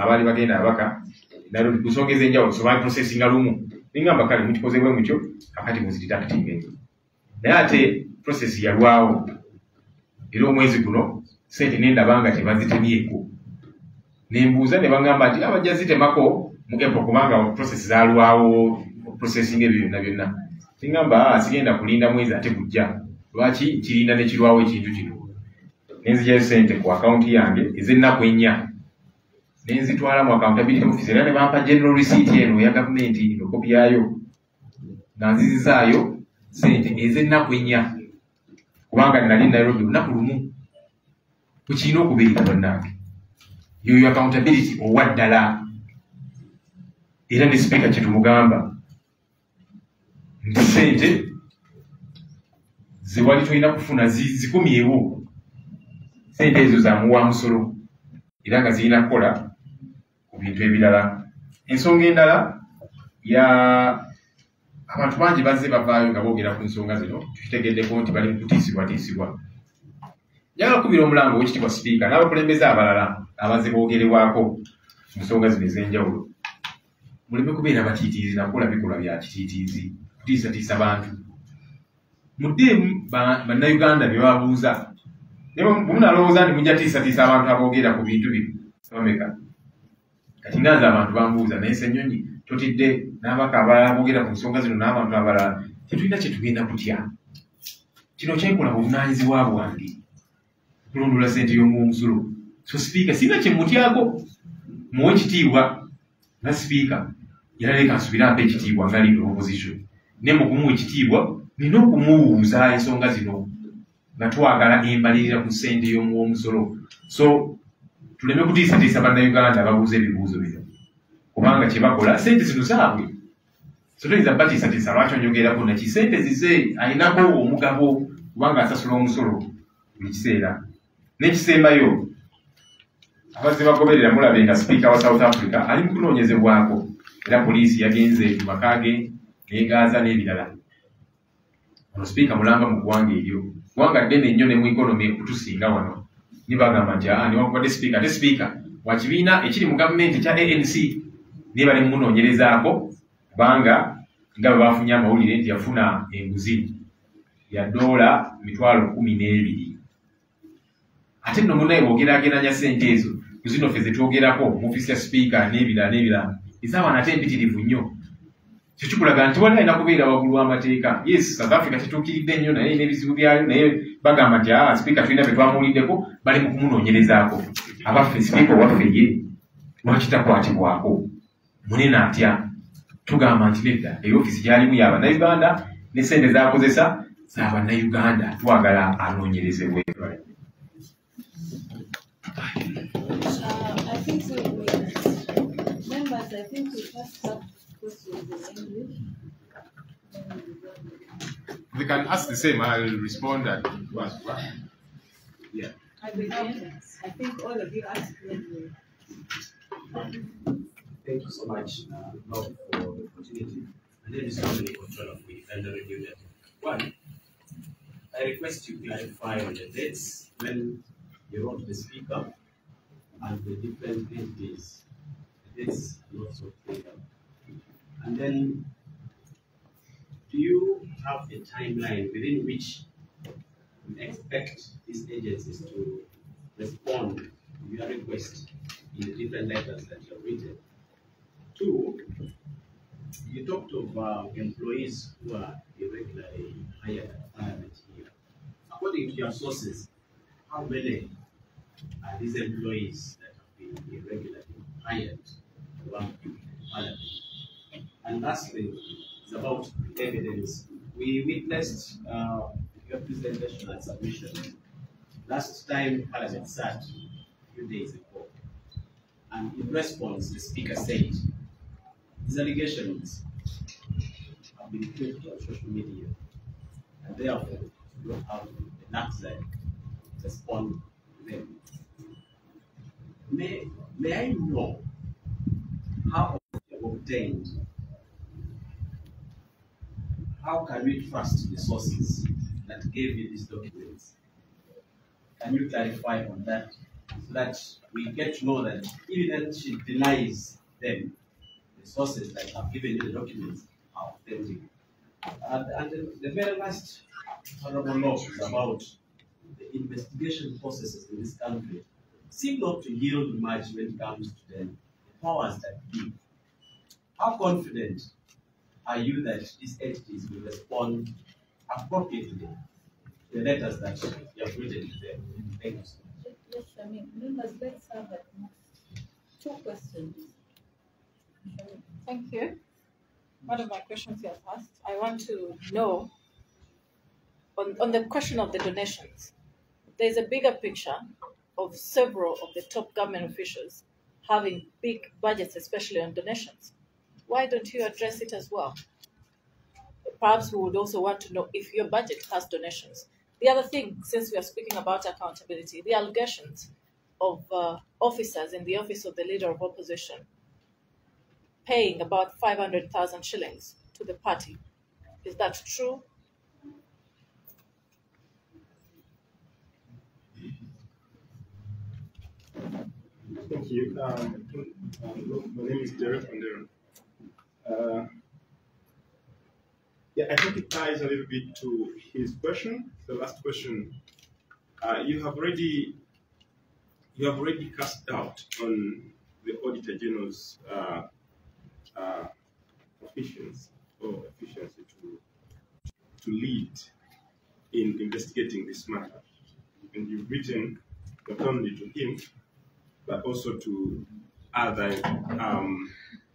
[SPEAKER 1] abaali bagenda abaka nalo kusonga ez'enjawulo so baali processing lumu ne ŋŋamba kale mukikoze bwe mutyo kakati muzideducting ezo naye ate process yalwawo era omwezi guno sente nendaba nga tebazitemyeko nembuuza ne baŋŋamba nti abajja zitemako mu April kubanga process zalwawo processing ebyo byonna neŋŋamba sigenda kulinda mwezi ate gujja lwaki kirinda nekirwawo ekintu kino nenzigyayo sente ku akaunti yange ez'ennaku 4 nenzitwala mu accountability office era ne bampa general receipt eno ya gavumenti ino kopi yaayo nga nzizizaayo sente ez'ennaku 4 kubanga nali Nairobi lunaku lumu kukirina okubeera bannange yoyo accountability owa ddala era ne speaker kyetumugamba nti sente zewali tulina kufuna zikumyewo sente ezo zamuwa musolo era nga zirina kukola ku bintu ebirala ensonga endala ya abantu bangi bazze bavaayo nga boogera ku nsonga zino tukitegeddeko nti bali mu kutiisibwatiisibwa njagala kubira omulango Oweekitiibwa Sipiika n'abakulembeze abalala abazze boogerewako ku nsonga zino ez'enjawulo muleme kubeera batiitiizi nakola bikolwa bya kitiitiizi kutiisatiisa bantu muddeemu bannayuganda bye babuuza munalowooza nti mujja tiisatiisa abantu aboogera ku bintu bino bameka kati nganze abantu bambuuza naye Ssenyonyi totidde n'abaka abalala boogera ku nsonga zino n'abantu abalala tetulina kye tugenda kutya kino kyenkola buvunaanyizibwa bwange okulondola sente y'omuwumusulo so sipiika sirina kye mutyako muwe ekitiibwa nga sipiika era leka nsubira mpa ekitiibwa nga leader of opposition ne mu kumuwa ekitiibwa nina okumuwuuza ensonga zino nga twagala embalirira ku ssente y'omuwumusolo so tuleme kutiisatiisa bannayuganda ababuuza ebibuuzo bino kubanga kye bakola sente zino zaabwe so toyinza batiisatiisa lwaki onyogerako naki sente zize alinako omugabo kubanga asasula omusolo buli kiseera n'ekisembayo abazze bagoberera mulabe nga sipiika wa South Africa ali mu kunoonyezebwako era poliisi yagenze mu maka ge n'egaaza n'ebirala ono sipiika mulamba mu ggwanga eryo ggwanga ddene nnyo ne mu ikonomi okutusinga wano nibagamba nti niwankubadde sipiika ate sipiika wa kibiina ekiri mu gavumenti ekya ANC naye bali mu munoonyerezaako kubanga nga bwe bafunye amawulire nti yafuna enguzi ya $12,000 ate nno munaye bwogerageranya sente ezo ku zino ffe zetwogerako mu ofiisi ya sipiika n'ebirala ezaawa nate empitirivu nnyo kyo kikulaga nti wali alina kubeera waggulu w'amateeka yes South Africa kituukiridde nnyo naye n'ebizibu byayo naye bagamba nti sipiika tulina bye twamuwuliddeko bali mu kumunoonyerezaako abaffe sipiika owaffe ye lwaki takwatibwako munene atya tugamba nti nedda ey'ofiisi gyalimu y'Abannayuganda ne ssente z'akozesa z'Abannayuganda, twagala anoonyerezebwe.
[SPEAKER 2] I think so. Members, I think we first have questions in English.
[SPEAKER 1] We can ask the same. I'll respond and ask. Yeah.
[SPEAKER 2] I begin. I think all of you asked in
[SPEAKER 3] Thank you so much, Rob, for the opportunity. My name is Obuli of the Defender Union. One, I request you clarify on the dates when you wrote the speaker and the different entities. The dates are not so clear. And then, do you have a timeline within which you expect these agencies to respond to your request in the different letters that you have written? Two, you talked of employees who are irregularly hired at Parliament here. According to your sources, how many are these employees that have been irregularly hired to work in Parliament? And lastly, it's about evidence. We witnessed your presentation and submission last time Parliament sat a few days ago. And in response, the Speaker said, these allegations have been put on social media, and therefore you don't have the nuts to respond to them. May I know how you have obtained? How can we trust the sources that gave you these documents? Can you clarify on that so that we get to know that even if she denies them, the sources that have given you the documents are authentic? And the very last honorable law is about the investigation processes in this country seem not to yield much when it comes to the powers that be. How confident are you that these entities will respond appropriately to the letters that you have written to them? Thank you so much.
[SPEAKER 2] Yes, I mean, members, let's have at most 2 questions.
[SPEAKER 4] Thank you. One of my questions you have asked, I want to know on the question of the donations. There's a bigger picture of several of the top government officials having big budgets, especially on donations. Why don't you address it as well? Perhaps we would also want to know if your budget has donations. The other thing, since we are speaking about accountability, the allegations of officers in the office of the leader of opposition paying about 500,000 shillings to the party. Is that true?
[SPEAKER 5] Thank you. My name is Derek Ondero. Yeah, I think it ties a little bit to his question. The last question, you have already cast doubt on the Auditor General's efficiency to lead in investigating this matter, and you've written not only to him but also to other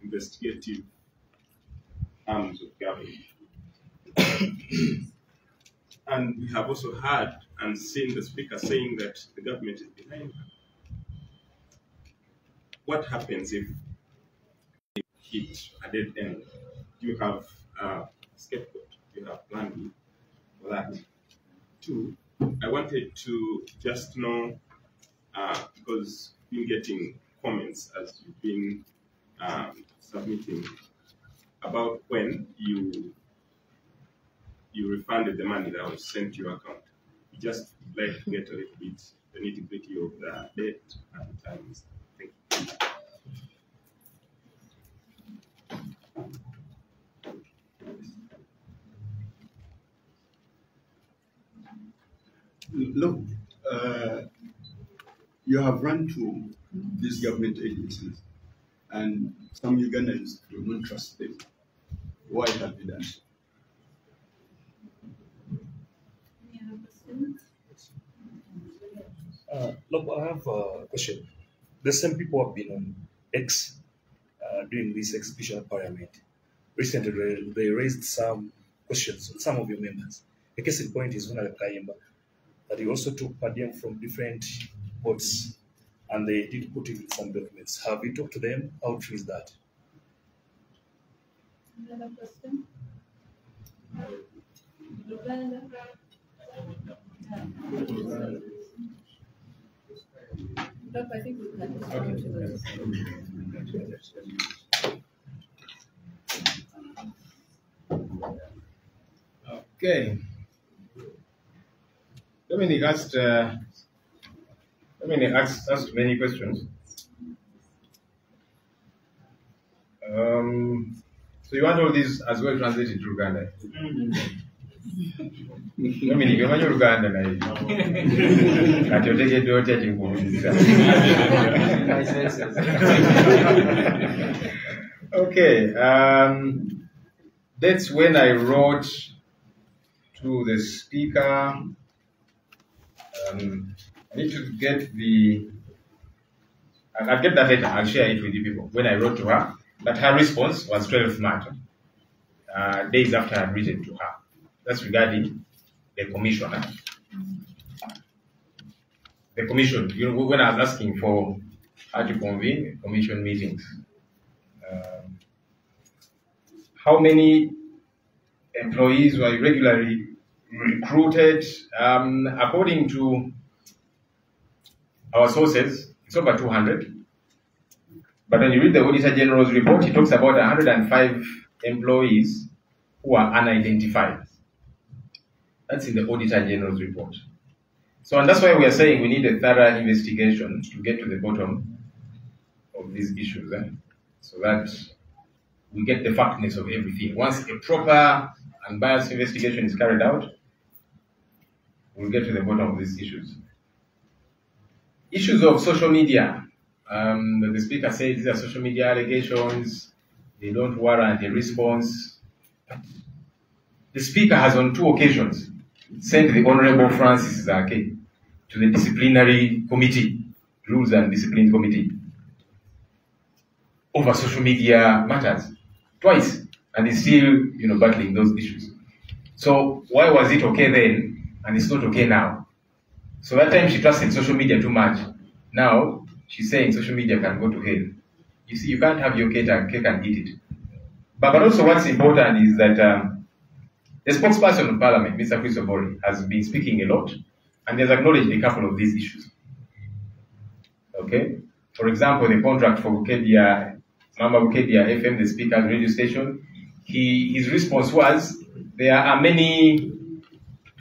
[SPEAKER 5] investigative arms of government. And we have also heard and seen the Speaker saying that the government is behind her. What happens if they hit a dead end? Do you have a scapegoat? Do you have plan B for that? 2, I wanted to just know, because you've been getting comments as you've been submitting about when you refunded the money that was sent to your account. You just like to get a little bit the nitty-gritty of the date and times. Thank
[SPEAKER 6] you. Look, you have run to these government agencies, and some Ugandans do not trust them. Why have you done so?
[SPEAKER 7] Look, I have a question. The same people have been on X during this exhibition of Parliament. recently they raised some questions on some of your members. The case in point is Honorable Kayimba, that he also took per diem from different boats, and they did put in some documents. Have you talked to them? How true is that?
[SPEAKER 2] Another question? Uganda? Look, I think we can respond to this.
[SPEAKER 1] Okay. Dominic asked many questions. So you want all these as well translated to Uganda? Dominic, you want Uganda na hivi? Kati otegedde otya kinkubuuliza. Okay. That's when I wrote to the speaker. I need to get I'll get that letter. I'll share it with you people. When I wrote to her, but her response was 12th March, days after I had written to her. That's regarding the commissioner. The commission, you know, when I was asking for her to convene commission meetings, how many employees were regularly recruited? According to our sources, it's over 200. But when you read the Auditor General's report, he talks about 105 employees who are unidentified. That's in the Auditor General's report. So, and that's why we are saying we need a thorough investigation to get to the bottom of these issues, so that we get the factness of everything. Once a proper and biased investigation is carried out, we'll get to the bottom of these issues. Issues of social media. The speaker says these are social media allegations. They don't warrant a response. The speaker has on 2 occasions sent the Honorable Francis Zake to the disciplinary committee, Rules and Discipline Committee, over social media matters. Twice. And he's still, battling those issues. So why was it okay then and it's not okay now? So that time she trusted social media too much. Now she's saying social media can go to hell. You see, you can't have your cake and eat it. But also what's important is that the spokesperson of Parliament, Mr. Obuli, has been speaking a lot and has acknowledged a couple of these issues. Okay? For example, the contract for Mama Bukedia FM, the speaker's radio station, his response was, there are many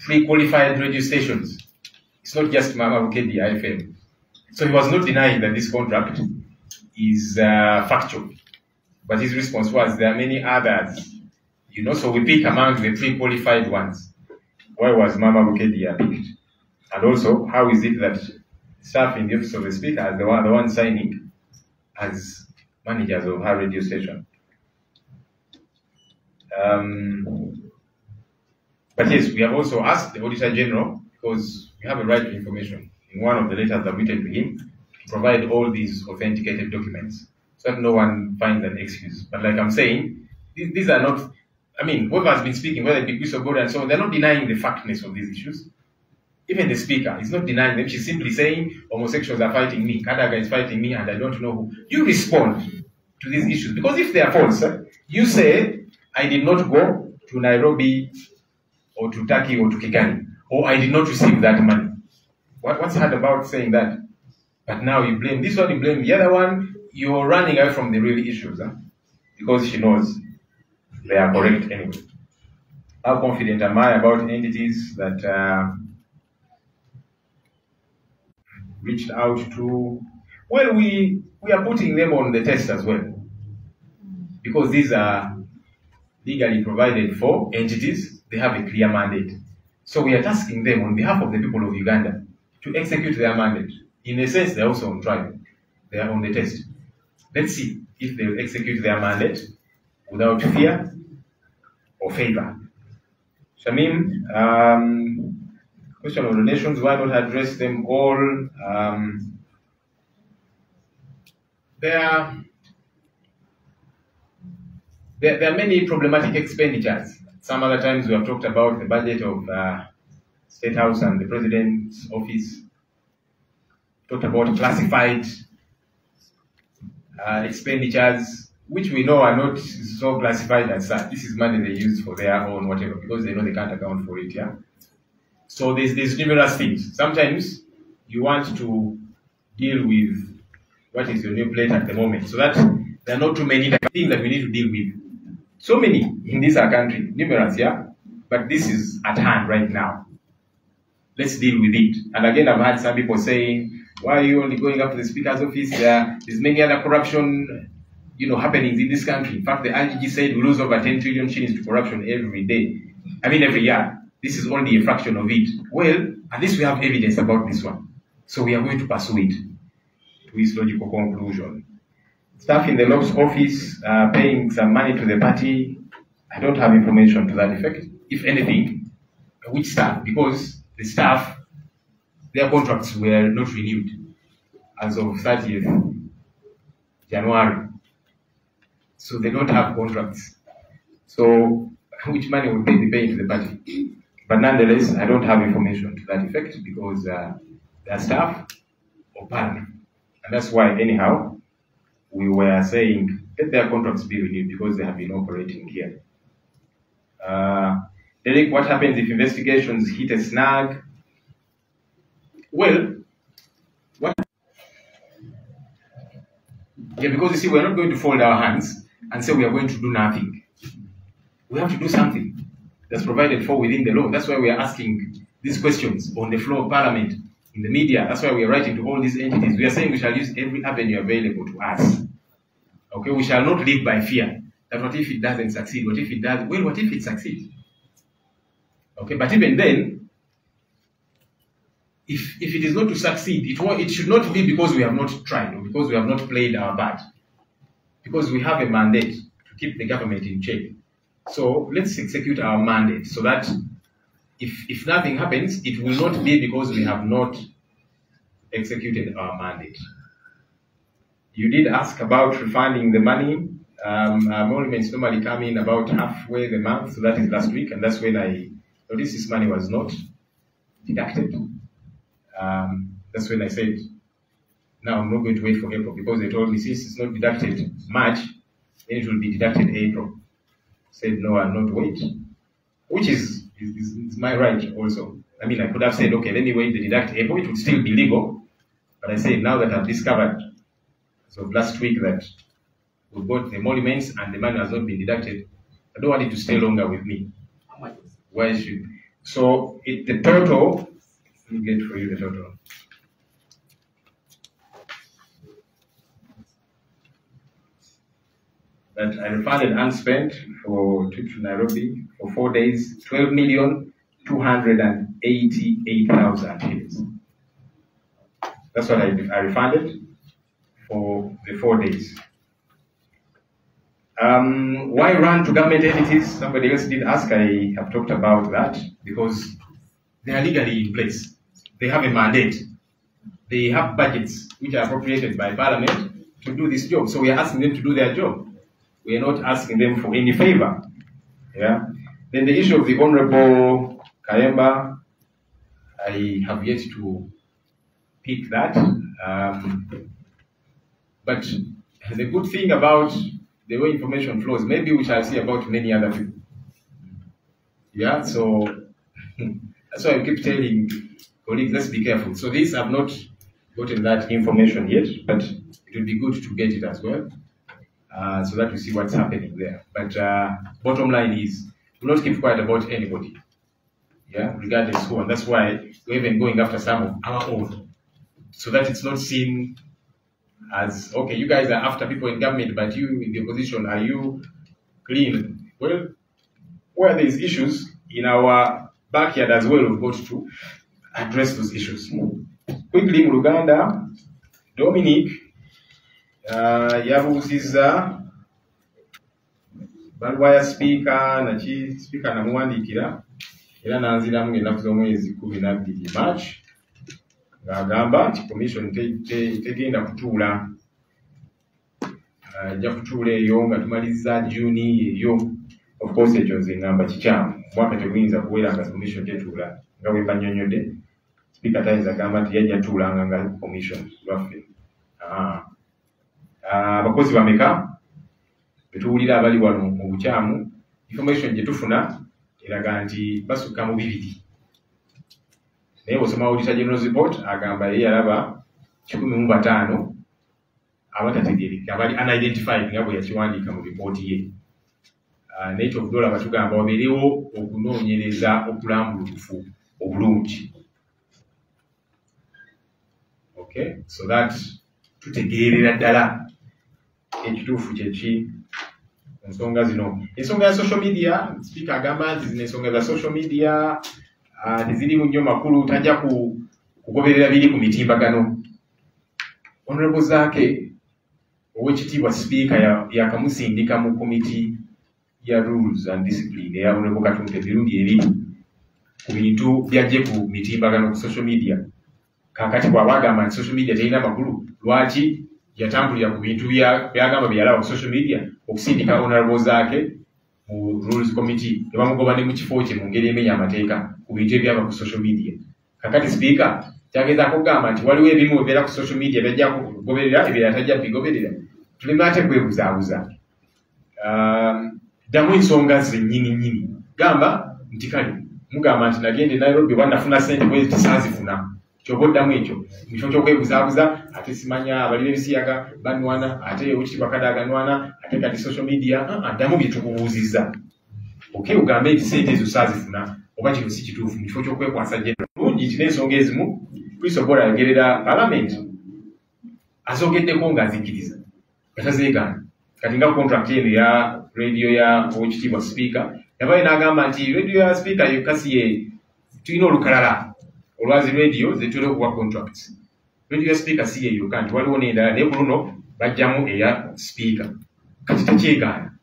[SPEAKER 1] pre-qualified radio stations. It's not just Mama Bukedia FM. So he was not denying that this contract is factual. But his response was, there are many others. So we pick among the pre-qualified ones. Why was Mama Bukedia picked? And also, how is it that staff in the office of the speaker is the one signing as managers of her radio station? But yes, we have also asked the Auditor General, because we have a right to information, in one of the letters that we written to him, to provide all these authenticated documents, so that no one finds an excuse. But like I'm saying, these are not, whoever has been speaking, whether it be Obuli and so on, they're not denying the factness of these issues. Even the speaker is not denying them. She's simply saying, homosexuals are fighting me, Kadaga is fighting me, and I don't know who. You respond to these issues. Because if they are false, you say, I did not go to Nairobi, or to Turkey, or to Kigali, or I did not receive that money. What's hard about saying that? But now you blame this one, you blame the other one, you're running away from the real issues, because she knows they are correct anyway. How confident am I about entities that reached out to? Well, we are putting them on the test as well, because these are legally provided for entities. They have a clear mandate. So we are tasking them on behalf of the people of Uganda to execute their mandate. In a sense, they're also on trial. They are on the test. Let's see if they will execute their mandate without fear or favor. Shamim, question of donations, why not address them all? There there are many problematic expenditures. Some other times we have talked about the budget of State House and the President's office. Talked about classified expenditures, which we know are not so classified as such. This is money they use for their own whatever, because they know they can't account for it, yeah? So there's numerous things. Sometimes you want to deal with what is your new plate at the moment, so that there are not too many things that we need to deal with. So many in this country, numerous, yeah? But this is at hand right now. Let's deal with it. And again, I've had some people saying, why are you only going up to the Speaker's office? There's many other corruption, happenings in this country. In fact, the IGG said we lose over 10 trillion shillings to corruption every day. Every year. This is only a fraction of it. Well, at least we have evidence about this one. So we are going to pursue it to its logical conclusion. Staff in the Lord's office paying some money to the party, I don't have information to that effect. If anything, which staff? Because the staff, their contracts were not renewed as of 30th January. So they don't have contracts. So which money would they be paying to the party? But nonetheless, I don't have information to that effect because they are staff or parliament. And that's why, anyhow, we were saying let their contracts be renewed because they have been operating here. Derek, what happens if investigations hit a snag? Well, because you see, we're not going to fold our hands and say we are going to do nothing. We have to do something that's provided for within the law. That's why we are asking these questions on the floor of Parliament, in the media. That's why we are writing to all these entities. We are saying we shall use every avenue available to us. Okay, we shall not live by fear. That what if it doesn't succeed? What if it does? Well, what if it succeeds? Okay, but even then, if it is not to succeed, it should not be because we have not tried or because we have not played our part. Because we have a mandate to keep the government in check. So let's execute our mandate so that if nothing happens, it will not be because we have not executed our mandate. You did ask about refunding the money. Emoluments normally come in about halfway the month, so that is last week, and that's when I noticed this money was not deducted. That's when I said, now I'm not going to wait for April, because they told me since it's not deducted March, then it will be deducted April. Said no, I'll not wait, which is my right also. I mean, I could have said, okay, let me wait to deduct April, it would still be legal. But I said, now that I've discovered, so last week, that we got the emoluments and the money has not been deducted, I don't want it to stay longer with me. Why should? So the total, let me get for you the total. That I refunded unspent for trip to Nairobi for 4 days, 12,288,000 shillings. That's what I refunded for the 4 days. Why run to government entities? Somebody else did ask. I have talked about that because they are legally in place. They have a mandate. They have budgets which are appropriated by Parliament to do this job. So we are asking them to do their job. We are not asking them for any favor. Yeah. Then the issue of the Honorable Kayemba, I have yet to pick that. But the good thing about the way information flows, maybe we shall see about many other people. Yeah, so that's why I keep telling colleagues, let's be careful. So these have not gotten that information yet, but it will be good to get it as well, so that we see what's happening there. But bottom line is, do not keep quiet about anybody. Yeah, regardless who, and that's why we're even going after some of our own, so that it's not seen as, okay, you guys are after people in government, but you in the opposition, are you clean? Well, where there's issues in our backyard as well, we've got to address those issues. Quickly, Muruganda, Dominic, yabuuziza baluwa speaker namuwandiikira era nanziramu ennaku z'omwezi 12 March ng'agamba nti commission tegenda kutuula ajja kutuula eyo nga tumaliza Juni eyo. Of course ekyo nze ngamba kikyamu, mwaka teguyinza kuwera nga commission tetuula nga bwe mbannyonnyodde. Speaker tayinza gamba nti yajja tuulanga nga commission lwaffe. Abakozi bameka betuwulira abali wano mu bukyamu, information gye tufuna eraga nti basukka mu 2. Naye bw'osoma Auditor General's Report agamba ye yalaba 105 abatategeereka abali unidentified nga bwe yakiwandiika mu ripooti ye. Naye kyovudde batugamba wabeerewo okunoonyereza okulambulukufu obulungi. Okay, so that tutegeerera ddala ekituufu kyeki ku nsonga zino. Ensonga ya social media, Speaker agamba nti zino ensonga za social media tezirimu nnyo makulu, tajja kugoberera biri ku mitimbagano. Honorable Zaake ow'ekitiibwa Speaker yakamusindika mu komiti ya Rules and Discipline eya Honorable Katumpe emirundi 2 ku bintu byajje ku mitimbagano ku social media. Kakati bw'abagamba nti social media terina makulu, lwaki yatambulira ku bintu byagamba byalaba ku social media okusindika Honorable Zaake mu Rules Committee ne bamugoba ne mu kifo kye mu ngeri emenya amateeka ku bintu ebyaba ku social media. Kakati Speaker kyagezaako okugamba nti waliwo ebimu ebibeera ku social media byajja kugoberera ebirala tajja bigoberera. Tulina ate kwebuzaabuza. Ddamu ensonga ze nnyini. Gamba nti kale mugamba nti nagende Nairobi wannafuna ssente bwe tisaazifuna. Ky'oba oddamu ekyo mu kifo ky'okwebuzaabuza ate simanya abali b'ebisiyaga banwana ate owekitiibwa Kadaaga ate kati social media ddamu bye tukubuuzizza. Okay, ugambe nti ssente ezo saazifuna oba kino si kituufu mu kifo ky'okwekwasa general. Bulungi nti n'ensonga ezimu tulisobola ayogerera Parliament azogeddeko ng'azikiriza nga tazeegaana. Kati nga contract eno ya radio ya owekitiibwa Speaker yabaye n'agamba nti radio ya Speaker yokka si ye tulina olukalala olwazi radio zetuli okuwa contracts. Radio ya Speaker si ye yokka nti waliwo n'endala naye ku luno bajjamu eya Speaker. Kati takyegaana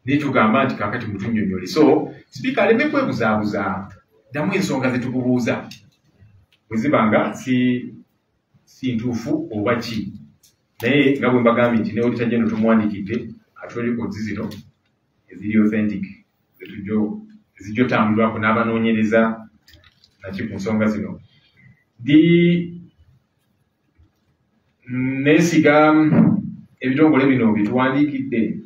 [SPEAKER 1] naye tugamba nti kaakati mutunnyonnyole. So Speaker aleme kwebuzaabuza, ddamu ensonga zetukubuuza bwe zibanga si ntuufu oba ki. Naye nga bwe mbagambye nti ne Auditor General tumuwandiikidde atuwe records zino eziri authentic ezijja otambulwako n'abanoonyereza naki ku nsonga zino. Neesiga ebitongole bino byetuwandiikidde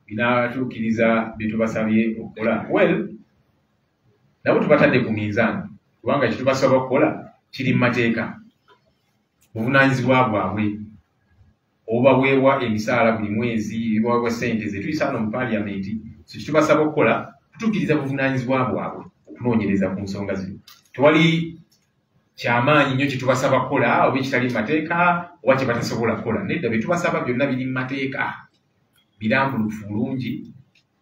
[SPEAKER 1] binaatuukiriza bye tubasabye okukola. Well, nabo tubatadde ku minzaani kubanga kye tubasaba okukola kiri mu mateeka. Buvunaanyizibwa bwabwe obaweebwa emisaala buli mwezi, baweebwa ssente ze tuyisa no mu Parliament. So kye tubasaba okukola tutuukiriza buvunaanyizibwa bwabwe okunoonyereza ku nsonga zino. Tewali kyamaanyi nnyo kye tubasaba kukola oba ekitali mu mateeka oba kye batasobola kukola. Nedda bye tubasaba byonna biri mu mateeka, birambulukufu bulungi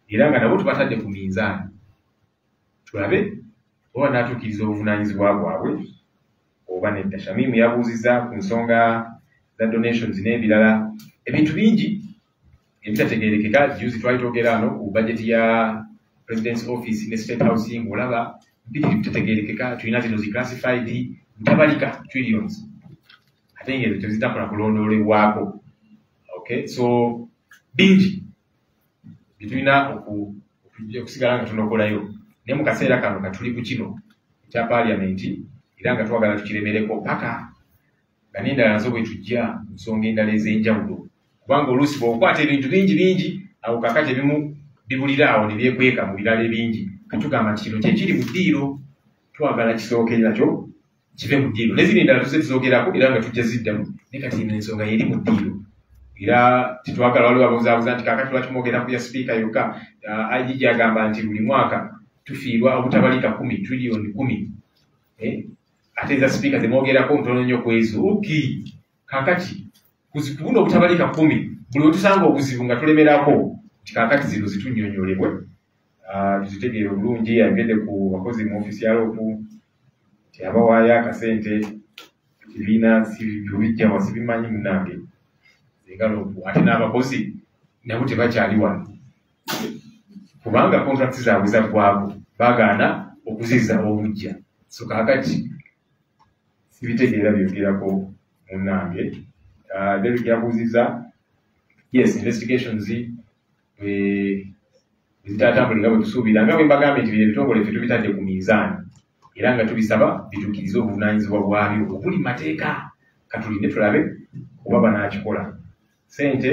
[SPEAKER 1] era nga nabo tubatadde ku minzaani tulabe oba naatuukiriza obuvunaanyizibwa bwabwe oba nedda. Shamimu yabuuzizza ku nsonga za donations n'ebirala, ebintu bingi ebitategeerekeka. Juzi twali twogera wano ku budget ya President's Office ne State House ng'olaba mpitirivu bitategeerekeka. Tulina zino zi classified mutabalika trillions ate ng'ezo tezitakola kulondoolebwako. Okay, so bingi bitulina okusigala nga tunokolayo. Naye mu kaseera kano katuli ku kino ekya Parliament era nga twagala tukiremereko paka nga n'endala nazo bwe tujja nsonga endala ez'enjawulo, kubanga oluusi bw'okwata ebintu bingi awo kakati ebimu bibulira awo ne byekweka mu birala ebingi. Katugamba nti kino kyekiri mu ddiiro, twagala kisookerera kyo kive mu ddiiro. N'ezindi endala tuze tuzoogerako era nga tujja ziddamu, naye kati eno ensonga yeri mu ddiiro. Era titwagala waliwo abuzaabuza nti kaakati lwaki mwogera ku ya Speaker yokka. IG agamba nti buli mwaka tufiirwa obutabalika 10 trillion 10. Ate za Speaker zemwogerako ntono nnyo ku ezo. Kaakati kubuno obutabalika 10 buli wetusanga obuzibu nga tulemerako nti kaakati zino zitunnyonnyolebwe tuzitegeere obulungi. Ayogedde ku bakozi mu ofisi ya loopu nti abawaayo akasente kibiina bijja wasibimanyi munnange zinga loopu, ate n'abakozi nabo tebakyali wano kubanga contracts zaabwe zaggwako, baagaana okuzizza obujja. So kaakati sibitegeera byogerako munnange. David yabuuzizza yes, investigations zitatambulira bwe tusuubira nga bwe mbagambye nti bino ebitongole ffe tubitadde ku miizaani era nga tubisaba bituukirize obuvunaanyizibwa bwabyo obuli mateeka katulinde tulabe oba banaakikola. Ssente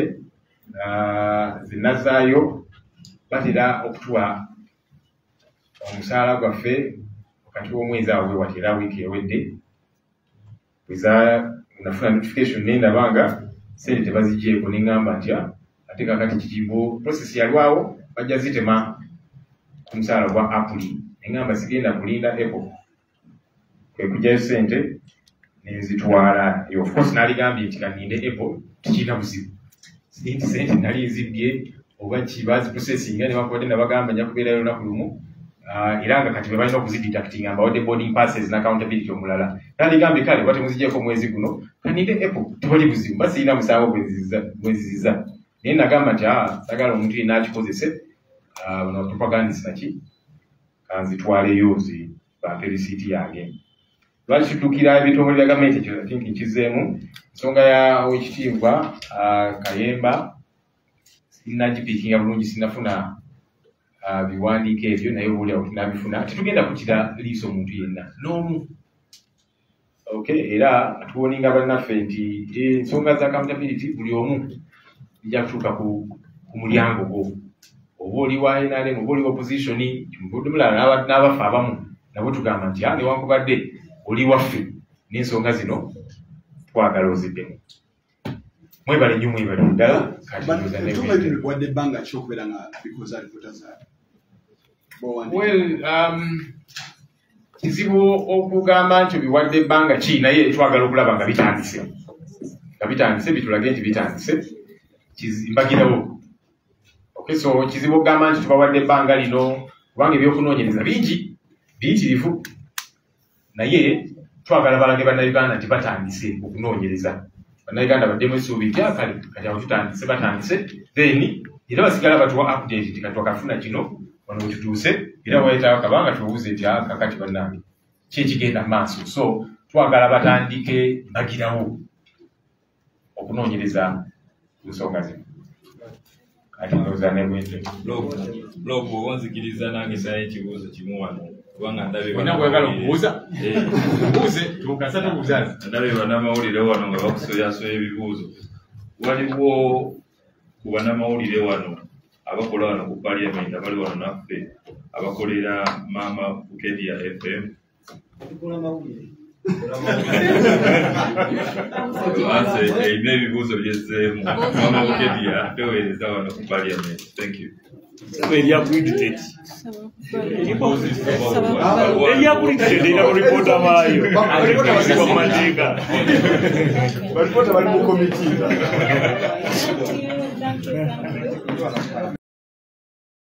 [SPEAKER 1] zinazaayo batera okutuwa omusaala gwaffe wakati w'omwezi awo wewatera wiiki ewedde nafuna notification nendaba nga ssente tebazigyeko neŋŋamba nti ate kakati kikibo process yalwawo bajja zitema ku musaala gwa Apuli neŋŋamba sigenda kulinda Apple kwe kujjayo ssente nenzitwala. Of course naligambye nti kaninde Apple tikirina buzibu nti ssente nali nzibbye oba kibaziprocesinga ne bakubadde nabagamba nja kubeerayo olunaku lumu era nga kati bwe balina okuzidetactinga mbawadde boarding passes n'accountability omulala. Naligambye kale oba temuzigyeko omwezi guno kaninde Apple tewali buzibu mba sirina musango bweziziza naye nagamba nti sagala omuntu yenna akikozese no propagandist naki kanzitwaleyo bampe risiiti yange. Lwaki tuddukira ebitongole bya gavumenti ekyo think nkizeemu ensonga ya wekitiibwa Kayemba sinnagipiikinga bulungi sinnafuna biwandiiko ebyo naye obuuli awo tunabifuna tetugenda kukira liiso omuntu yenna n'omu. Okay, era atuwoninga bannaffe nti ensonga za accountability buli omu bijja kutuuka ku mulyango gwo oba oli wa NRM oba oli opposition muvudde mulala n'abafa abamu nabo tugamba nti newankubadde oli waffe n'ensonga zino twagala oziddemu. Mwebale nnyo mwebale ddala
[SPEAKER 6] wadde ebbanga ki okubeera nga bikoze alipoota zaabwe?
[SPEAKER 1] Kizibu okugamba nti biwadde ebbanga ki naye twagala okulaba nga bitandise bitulage nti bitandise mbagirawo. Okay, so kizibu okugamba nti tubawadde ebbanga lino kubanga ebyokunoonyereza bingi biyitirivu naye twagala balage bannayuganda nti batandise okunoonyereza. Bannayuganda baddemu essuubi lyakale kati awo tutandise batandise then era basigala batuwa update nti kati wakafuna kino wano wetutuuse era wayitawo kabanga tubuuze nti kakati bannange ki ekigenda maaso. So twagala batandike bagirawo okunoonyereza ku nsonga zino. Kati ndowooza nebwente
[SPEAKER 8] logo onzikiriza nange sayo ekibuuzo kimu wano kubanga ndabye
[SPEAKER 1] kwagala okubuuza buuze tukasa tubuuza
[SPEAKER 8] ndabye bannamawulire wano nga bakusoyasoya ebibuuzo. Waliwo ku bannamawulire wano abakola wano ku parliament abali wano naffe abakolera Mama Bukedia FM eyina ebibuuzo byezzeemu Mama Bukedia teweereza wano ku parliament. Thank you.
[SPEAKER 7] Eryakulitteerina baayo ategeezebwa mu mateeka
[SPEAKER 6] balipoota bali mu komiti.